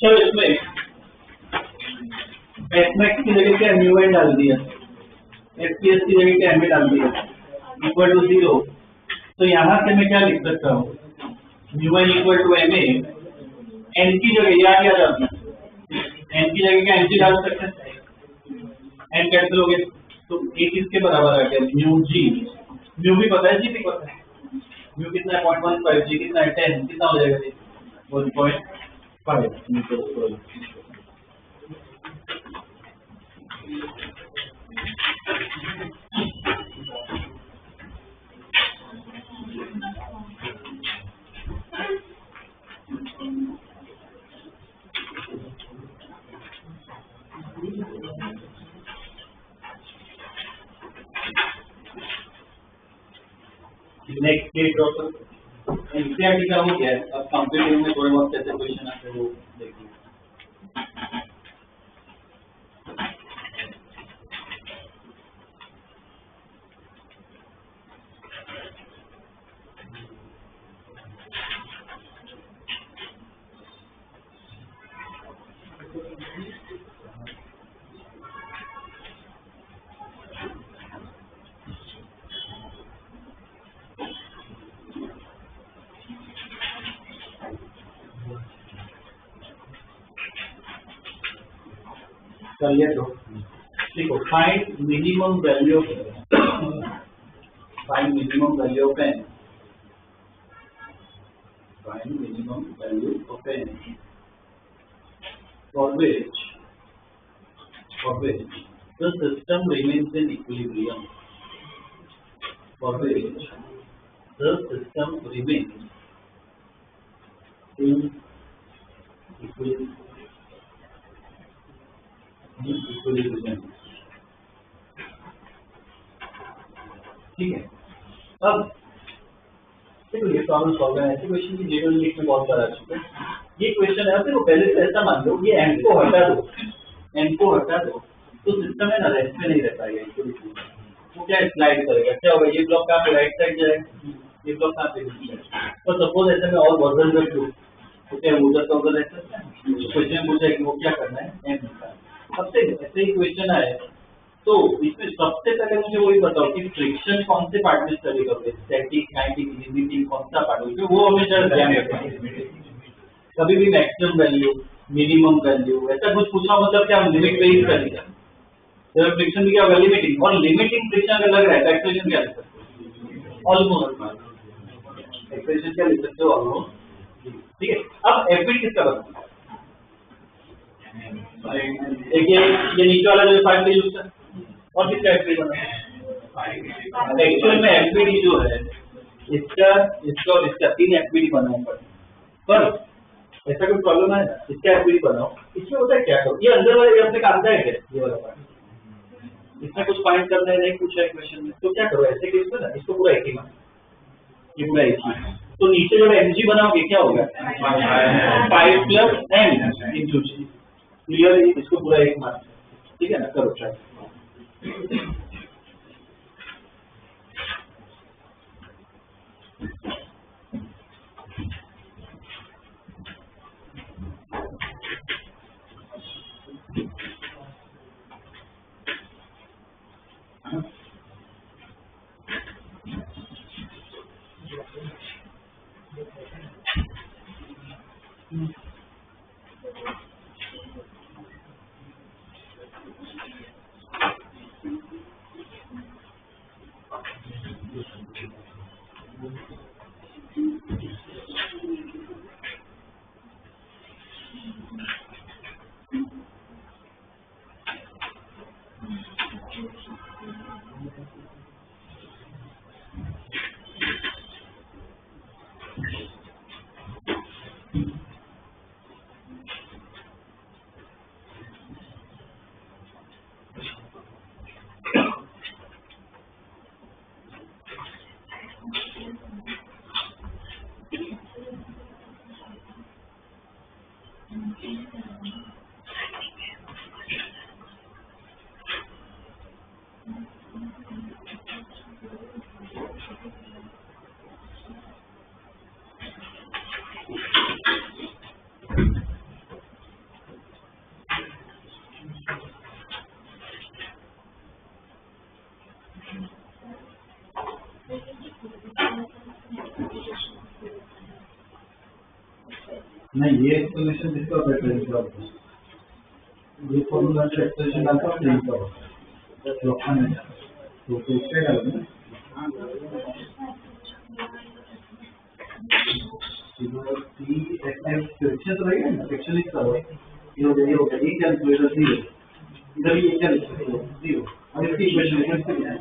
चलो इसमें एफ मैक्स की जगह क्या म्यू एन डाल दिया, एफ पी एस की जगह क्या एम ए डाल दिया, इक्वल टू 0। तो यहाँ से मैं क्या लिख सकता हूँ, mu N equal to M A, N की जगह याद याद आपने, एन की जगह क्या एन सी डाल सकते हैं, एन कैंसिल हो गया, तो ए किसके बराबर आ गया, म्यू जी। म्यू भी पता है, जी भी पता है, म्यू कितना है 0.15, जी कितना है 10, कितना हो जाएगा जी 1.5 metre. Next day drop NCERT का हो गया है, अब कॉम्पिटिटिव में थोड़े बहुत कैसे क्वेश्चन आते हैं वो देखिए। चलिए तो देखो, find minimum value of n, find minimum value of n, find minimum value of n for which the system remains in equilibrium, for which the system remains in equilibrium। ठीक है, अब देखो ये प्रॉब्लम सॉल्व है, ऐसे क्वेश्चन की जनरल लिस्ट में बहुत बार आ चुका है। ये क्वेश्चन है, देखो पहले से ऐसा मान लो, ये n को हटा दो, n को हटा दो, तो सिस्टम है ना रेस्ट में नहीं रह पाएगा, वो क्या स्लाइड करेगा, क्या होगा, ये ब्लॉक कहाँ पे राइट साइड जाएगा, ये ब्लॉक कहाँ पे, तो सपोज ऐसे में और वर्जन रख लूँ तो क्या उधर का उधर रह सकता है, क्वेश्चन पूछा है कि वो क्या करना है, n निकालना। सबसे ऐसे ही क्वेश्चन आए तो इसमें सबसे पहले मुझे वही बताओ कि फ्रिक्शन कौन से पार्ट में स्टडी करोगे, स्टैटिक, काइनेटिक, लिमिटिंग, कौन सा पार्ट होगा, वो हमेशा ध्यान रखना। कभी भी मैक्सिमम वैल्यू, मिनिमम वैल्यू ऐसा कुछ पूछा मतलब क्या लिमिट पे ही स्टडी करना। फ्रिक्शन भी क्या होगा, लिमिटिंग, और लिमिटिंग फ्रिक्शन अगर लग रहा है तो एक्सप्रेशन क्या लिख सकते हो, ऑलमोस्ट, एक्सप्रेशन क्या लिख सकते हो, ऑलमोस्ट। ठीक है, अब एफबी किसका बनता है, देखिए ये नीचे वाला जो 5 यूज कर, और किसका एफबीडी बना है, एक्चुअल में एफबीडी जो है इसका इसका इसका 3 एफबीडी बनाना पर ऐसा कोई प्रॉब्लम है, इसका एफबीडी बनाओ, इसमें होता है क्या करो, ये अंदर वाले अपने काम का है, ये वाला पार्ट इसमें कुछ फाइंड करना है, नहीं पूछा है क्वेश्चन में, तो क्या करो ऐसे केस में ना इसको पूरा एक ही मान, ये पूरा एक ही, तो नीचे जब एमजी बनाओगे क्या होगा 5 + m इंटू जी, क्लियर है, इसको पूरा एक मान, ठीक है ना, करो ट्राई। नहीं, ये एक्सप्लेनेशन जिसका होता है ट्रेन का होता है, ये फॉर्मूला से एक्सप्लेनेशन आता है ट्रेन का होता है, लोखा नहीं तो उससे डालना फ्रिक्शन तो रहेगा ना, फ्रिक्शन इसका हो ये हो गया ये कैलकुलेटर जीरो, इधर ये क्या लिख सकते हो जीरो, और इसकी इक्वेशन लिखना क्या है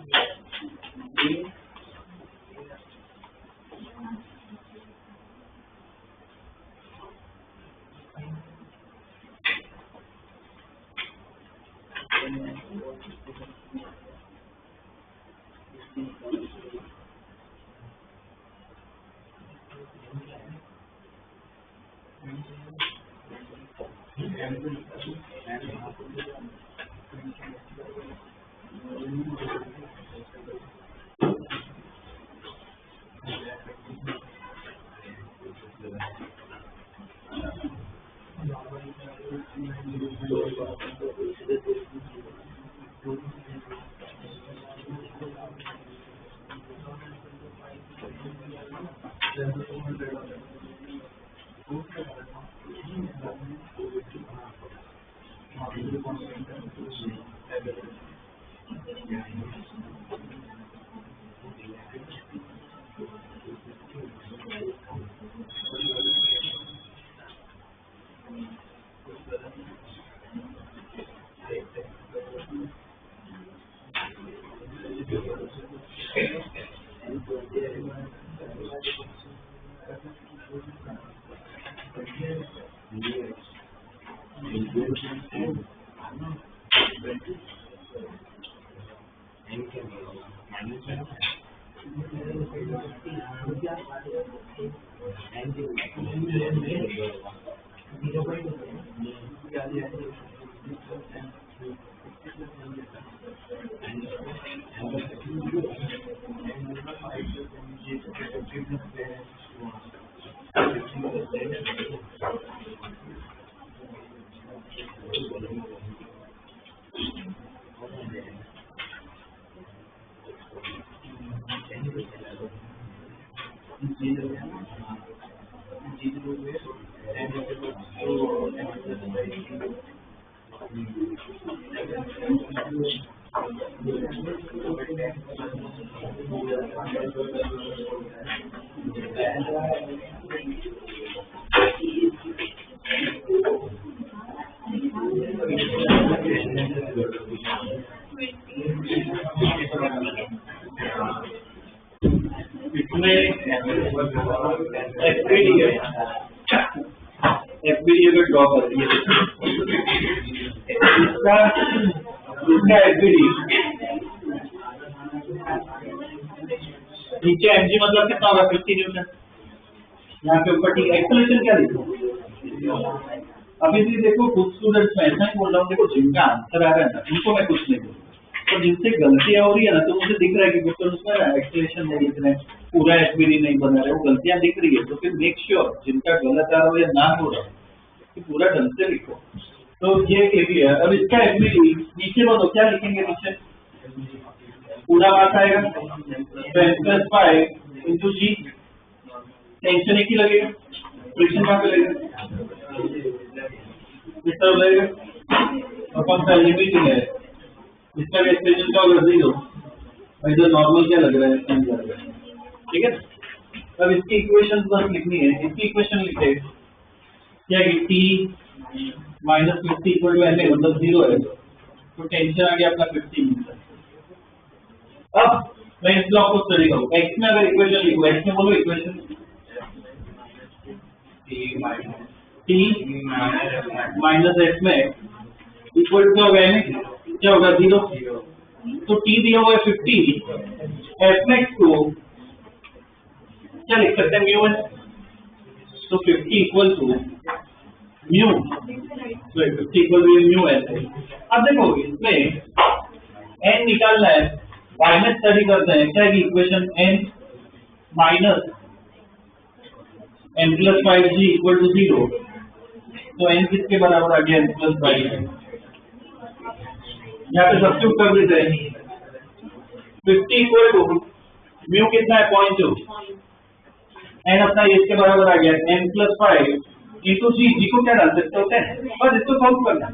एफबीडी अगर ड्रॉ कर दिए इसका एफबीडी नीचे एमजी मतलब कितना होगा 50 न्यूटन, यहाँ पे ऊपर टी एक्सेलरेशन क्या लिखो अभी भी देखो कुछ स्टूडेंट्स में ऐसा ही बोल रहा हूँ, देखो जिनका आंसर आ रहा है ना उनको मैं कुछ नहीं बोलूँ, तो जिनसे गलतियां हो रही है ना तो मुझे दिख रहा है कि क्वेश्चन उसमें एक्सेलरेशन नहीं लिख रहे हैं, पूरा एफबीडी नहीं बना रहे, वो गलतियां दिख रही है, तो फिर मेक श्योर जिनका गलत आ रहा हो या ना हो रहा कि पूरा ढंग से लिखो। तो ये एरिया अब इसका एफबीडी नीचे बोलो क्या लिखेंगे, नीचे पूरा बात आएगा +5 इंटू जी, टेंशन एक ही लगेगा, फ्रिक्शन कहाँ पे लगेगा इस तरफ लगेगा, और कौन सा लिमिट है इसका एक्सप्रेशन का होगा जीरो, इधर नॉर्मल क्या लग रहा है सेम लग रहा है, ठीक है। अब इसकी इक्वेशन बस लिखनी है, इसकी इक्वेशन लिखे क्या कि t minus 50 equal to N मतलब जीरो है, तो टेंशन आ गया अपना 50 मीटर। अब मैं इस ब्लॉक को स्टडी करूँ, एक्स में अगर इक्वेशन लिखूँ, एक्स में बोलो इक्वेशन t माइनस एक्स में इक्वल टू क्या होगा एन क्या होगा जीरो, तो t दिया हुआ है 50, एफ एक्स को क्या लिख सकते हैं म्यू है, तो 50 इक्वल टू म्यू, तो 50 इक्वल टू म्यू ऐसे। अब देखो इसमें n निकालना है, माइनस स्टडी करते हैं क्या equation n minus n plus 5g equal to 0, तो n किसके बराबर आ गया n प्लस 5, यहाँ पे सब्स्टिट्यूट कर देते हैं 50 इक्वल टू म्यू कितना है 0.2, n अपना इसके बराबर आ गया n plus 5 E to G, G को क्या डाल सकते हो 10, बस इसको सॉल्व करना।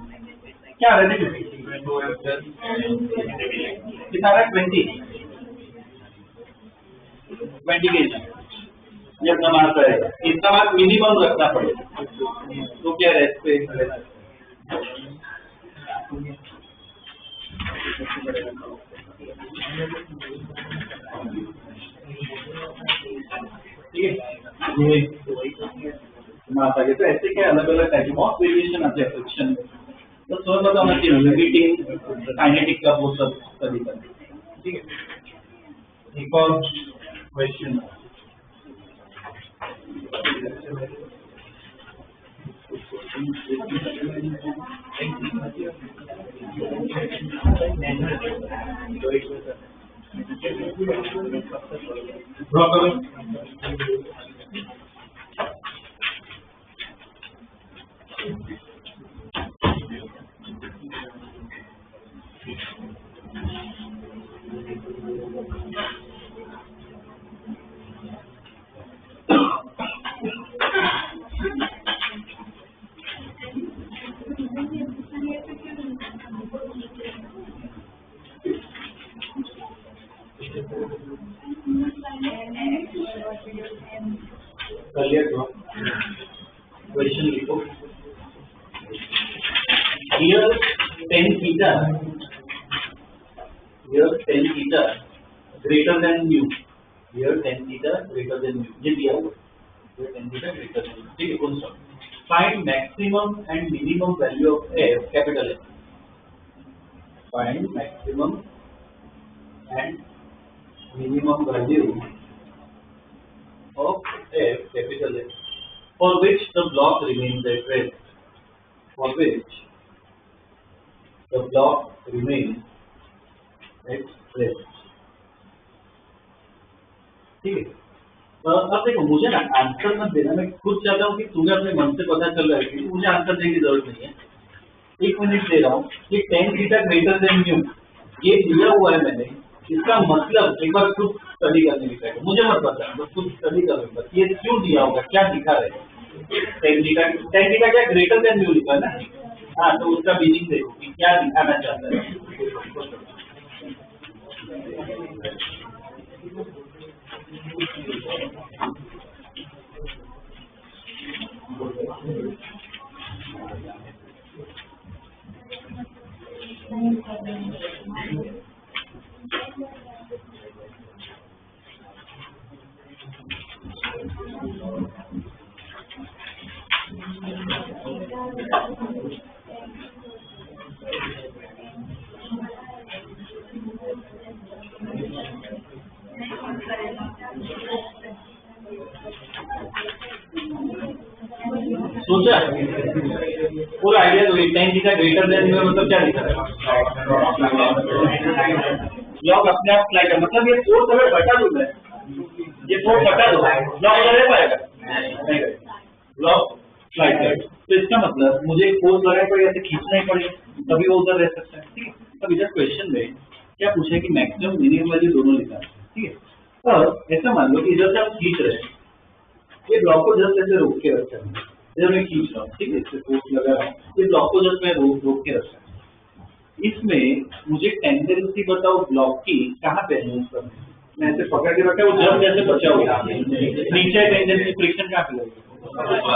क्या आ रहा है कितना रहा है 20 के ये अपना मार्क रहेगा, इसका मार्क मिनिमम रखना पड़ेगा। तो क्या है इस पे ठीक है, ये मार्क आगे। तो ऐसे क्या अलग अलग टाइप बहुत वेरिएशन आते हैं फ्रिक्शन, तो समझ पता होना चाहिए लिमिटिंग काइनेटिक का वो सब तरीका। ठीक है, एक और क्वेश्चन ड्रॉ करो। क्वेश्चन लिखो। Here 10 theta greater than mu, here 10 theta greater than mu, ये दिया हुआ है 10 theta greater than mu। ठीक है, कौन सा find maximum and minimum value of f capital F, find maximum and minimum value of f capital F for which the block remains at rest, for which the block remains at rest। ठीक है, अब देखो मुझे ना आंसर मत देना, मैं खुद चाहता हूँ कि तुम्हें अपने मन से पता चल रहा है कि मुझे आंसर देने की जरूरत नहीं है। 1 मिनट दे रहा हूँ कि 10 थीटा ग्रेटर देन म्यू ये दिया हुआ है मैंने, इसका मतलब एक बार खुद स्टडी करने की ट्राई करो, मुझे मत पता बस खुद स्टडी करो ये क्यों दिया होगा, क्या दिखा रहे हैं। 10 थीटा क्या ग्रेटर देन म्यू लिखा है ना, हाँ तो उसका मीनिंग देखो कि क्या दिखाना चाहता है। सोचा पूरा आइडिया तो 10 थीटा ग्रेटर देन में मतलब क्या दिखा रहा है, लॉग अपने आप फ्लाई कर, मतलब ये 4 अगर बटा दो है, ये 4 बटा दो लॉग रह पाएगा नहीं, लॉग फ्लाई कर, तो इसका मतलब मुझे फोर्स लगाए पर ऐसे खींचना ही पड़ेगा तभी वो उधर रह सकता है। ठीक है, अब इधर क्वेश्चन में क्या पूछा है कि मैक्सिमम मिनिमम वैल्यू दोनों लिखा है। ठीक है, अब ऐसा मान लो कि इधर से आप खींच रहे हैं, ये ब्लॉक को जस्ट ऐसे रोक के रखा है, इधर मैं खींच रहा हूँ, ठीक है, इससे फोर्स लगा रहा हूँ, ये ब्लॉक को जस्ट मैं रोक के रखा है। इसमें मुझे टेंडेंसी बताओ ब्लॉक की कहाँ पे है, मैं ऐसे पकड़ के रखा है, वो जस्ट ऐसे बचा हुआ है, नीचे टेंडेंसी फ्रिक्शन कहाँ पे लगेगा,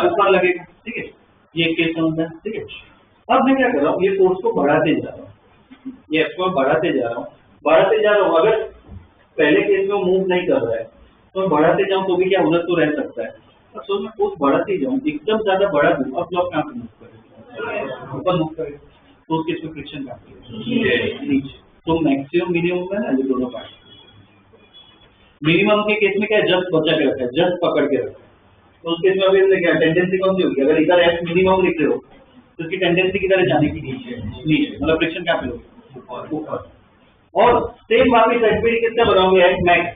ऊपर लगेगा। ठीक है, ये केस होता है। ठीक है, अब मैं क्या कर रहा हूँ, ये फोर्स को बढ़ाते जा रहा हूँ, ये एफ को बढ़ाते जा रहा हूँ, अगर पहले केस में वो मूव नहीं कर रहा है तो बढ़ाते जाऊँ तो भी क्या उधर तो रह सकता है। अब सोच मैं फोर्स बढ़ाते जाऊँ, एकदम ज्यादा बढ़ा दूँ, अब ब्लॉक कहाँ पे मूव करेगा, ऊपर मूव करेगा, तो उस केस में फ्रिक्शन कहाँ पे नीचे। तो मैक्सिमम मिनिमम है ना ये दोनों पार्ट, मिनिमम के केस में क्या जस्ट बचा के रखा है, जस्ट पकड़ के रखा है, तो उस केस में अभी क्या टेंडेंसी कौन सी होगी, अगर इधर एफ मिनिमम लिख रहे हो तो उसकी टेंडेंसी किधर जाने की, नीचे, मतलब फ्रिक्शन कहाँ पे होगी, ऊपर। और सेम वापस एफबीडी कितना बनाओगे एफ मैक्स,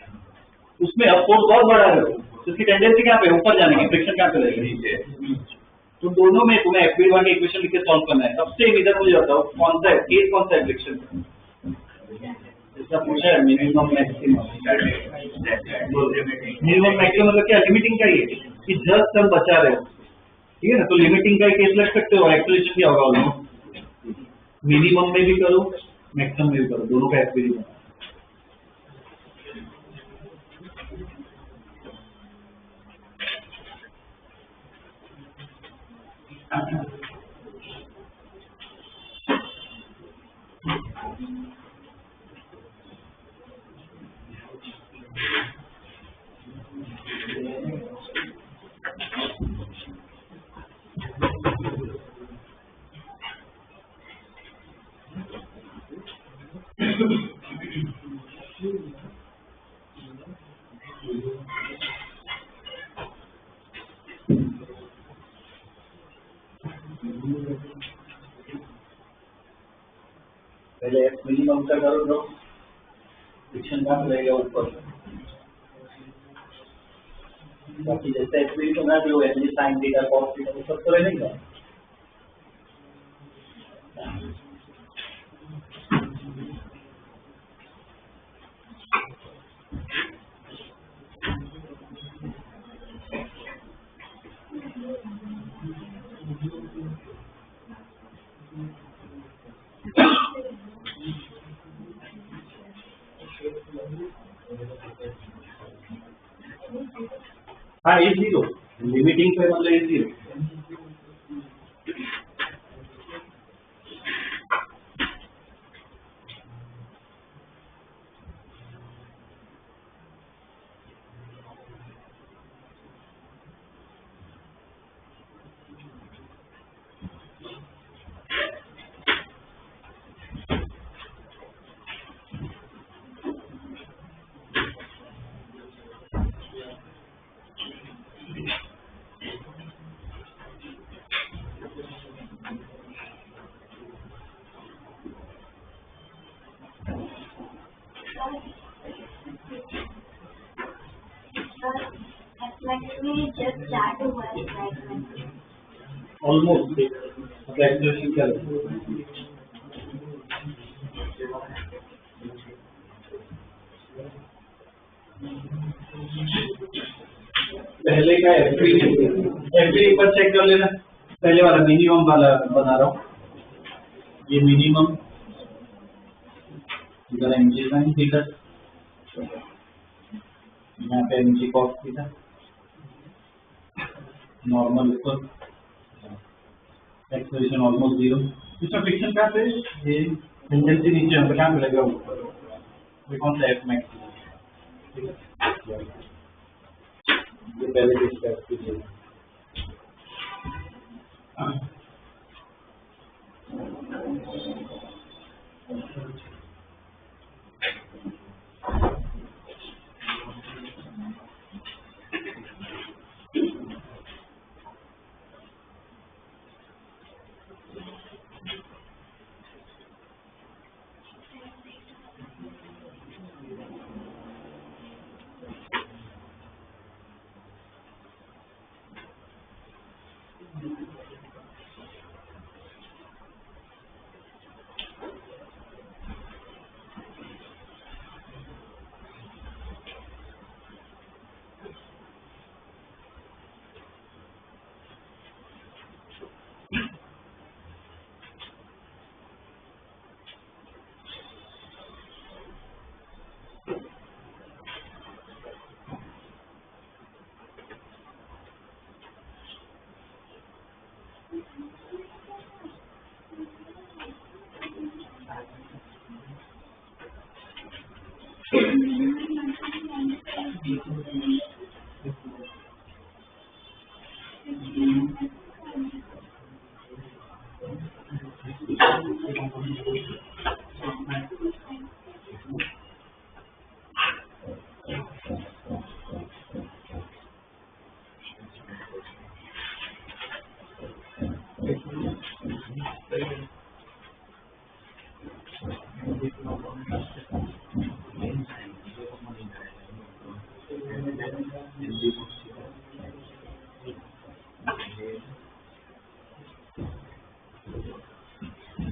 उसमें अब फोर्स बहुत बढ़ा रहे हो तो उसकी टेंडेंसी कहाँ पे, ऊपर जाने की, फ्रिक्शन कहाँ पे रहेगा, नीचे। तो दोनों में तुम्हें एफबीडी का इक्वेशन लिख के सॉल्व करना है। अब सेम इधर मुझे बताओ कौन सा है केस, कौन सा है फ्रिक्शन, इसका पूछा है मिनिमम मैक्सिमम। मिनिमम मैक्सिमम मतलब क्या, लिमिटिंग का ही है कि जस्ट हम बचा रहे हो, ठीक है ना। तो लिमिटिंग का केस लग सकते हो, एक्सप्रेशन क्या होगा ऑलमोस्ट मिनिमम में भी करो मैक्सिमम में भी करो, दोनों का एक्सप्रेशन। पहले एक्स मिनिमम का करो तो फ्रिक्शन कहाँ रहेगा ऊपर, बाकी जैसे एक्स मिनिमम है जो L sine theta cos theta वो सब तो रहेगा। हाँ ये जीरो लिमिटिंग पे मतलब ये zero. just that to work right now. Almost expression क्या लगता पहले का एफपी एक बार चेक कर लेना। पहले वाला मिनिमम वाला बना रहा हूँ, ये मिनिमम इधर एमजी साइन थीटा, यहाँ पे एमजी कॉस थीटा, नॉर्मल ऊपर, एक्सप्रेशन ऑलमोस्ट जीरो। इसमें फ्रिक्शन क्या है, ये टेंडेंसी नीचे हम क्या मिलेगा ऊपर, ये कौन सा एफ मैक्स, ये पहले डिस्कस कीजिए।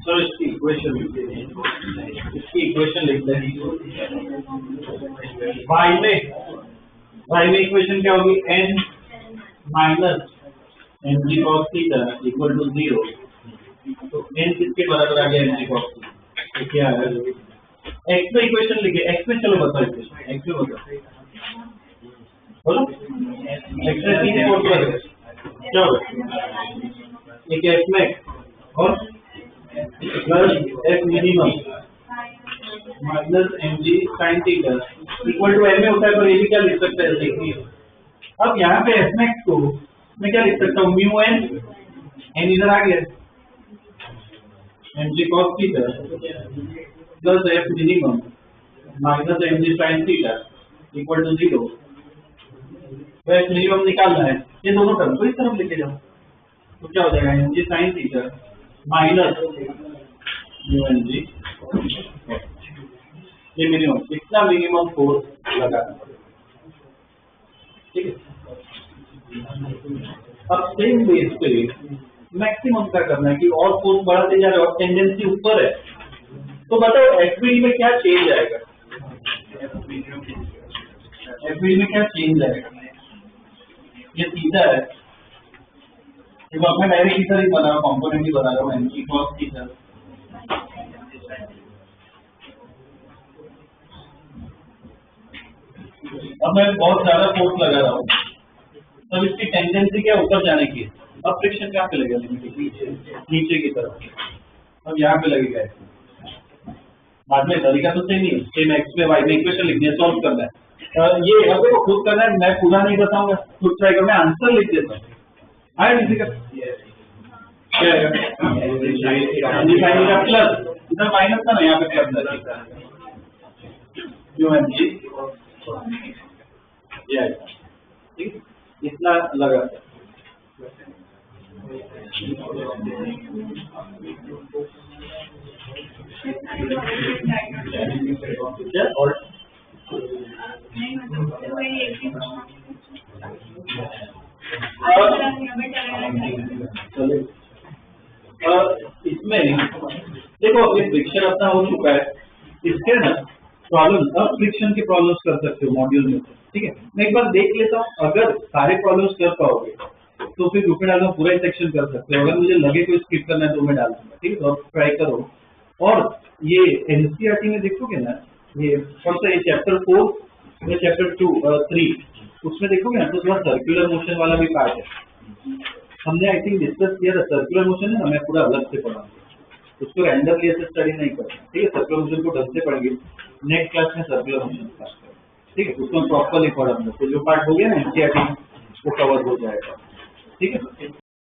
सर इसकी इक्वेशन लिखते हैं, इसकी इक्वेशन लिखते हैं y में इक्वेशन क्या होगी, n minus mg cos theta equal to 0, तो n किसके बराबर आ गया mg cos थीटा, तो क्या है x में इक्वेशन लिखे, x में चलो बताओ इक्वेशन, x में बताओ बोलो, x में 3 फोर्स कर क्या होगा, एक f max और plus f minimum minus mg sin theta equal to m में होता है, पर ये भी क्या लिख सकते हैं देखिए। अब यहाँ पे f max को मैं क्या लिख सकता हूँ, म्यू n, n इधर आ गया, mg cos theta plus f minimum minus mg sin theta equal to 0। तो f minimum निकालना है, ये दोनों टर्म को इस तरफ लेके जाओ, तो क्या हो जाएगा mg sin theta minus mu mg, ये मिनिमम, इतना मिनिमम फोर्स लगाना पड़ेगा, ठीक है। अब सेम बेस पे मैक्सिमम क्या करना है कि और फोर्स बढ़ाते जा रहे हो, टेंडेंसी ऊपर है, तो बताओ एफबी में क्या चेंज आएगा, एफबी में क्या चेंज आएगा, ये सीधा है, देखो अब मैं डायरेक्ट इधर ही बना रहा हूँ, कॉम्पोनेंट ही बना रहा हूँ, mg cos थीटा अब मैं बहुत ज्यादा फोर्स लगा रहा हूँ, तब इसकी टेंडेंसी क्या ऊपर जाने की है, अब फ्रिक्शन कहाँ पे लगेगा, नीचे की तरफ, अब यहाँ पे लगेगा, बाद में तरीका तो सेम ही है, सेम एक्स में वाई में इक्वेशन लिखनी है, सॉल्व करना है, ये अब देखो खुद करना है, मैं पूरा नहीं बताऊंगा, खुद ट्राई कर, मैं आंसर लिख देता हूँ, आया किसी का क्या आएगा, प्लस इधर माइनस था ना, यहाँ पे प्लस क्यों है जी, ये आएगा, ठीक, इतना लगा क्या और इसमें देखो अभी फ्रिक्शन अपना हो चुका है, इसके ना प्रॉब्लम, अब फ्रिक्शन की प्रॉब्लम्स कर सकते हो मॉड्यूल में, ठीक है। मैं एक बार देख लेता हूँ, अगर सारे प्रॉब्लम्स कर पाओगे तो फिर ग्रुप में डालकर पूरा ही सेक्शन कर सकते हो, अगर मुझे लगे कोई स्किप करना है तो मैं डाल दूंगा, ठीक है, तो आप ट्राई करो। और ये एनसीईआरटी में देखोगे ना, ये कौन सा, ये चैप्टर 4 या चैप्टर 3, उसमें देखोगे ना तो थोड़ा सर्कुलर मोशन वाला भी पार्ट है, हमने आई थिंक डिस्कस किया था, सर्कुलर मोशन है ना, मैं पूरा अलग से पढ़ाऊंगा, उसको रैंडमली ऐसे स्टडी नहीं करना, ठीक है, सर्कुलर मोशन को ढंग से पढ़ेंगे, नेक्स्ट क्लास में सर्कुलर मोशन स्टार्ट करेंगे, ठीक है, उसको प्रॉपरली पढ़ाऊंगा, तो जो पार्ट हो गया ना एनसीईआरटी वो कवर हो जाएगा, ठीक है।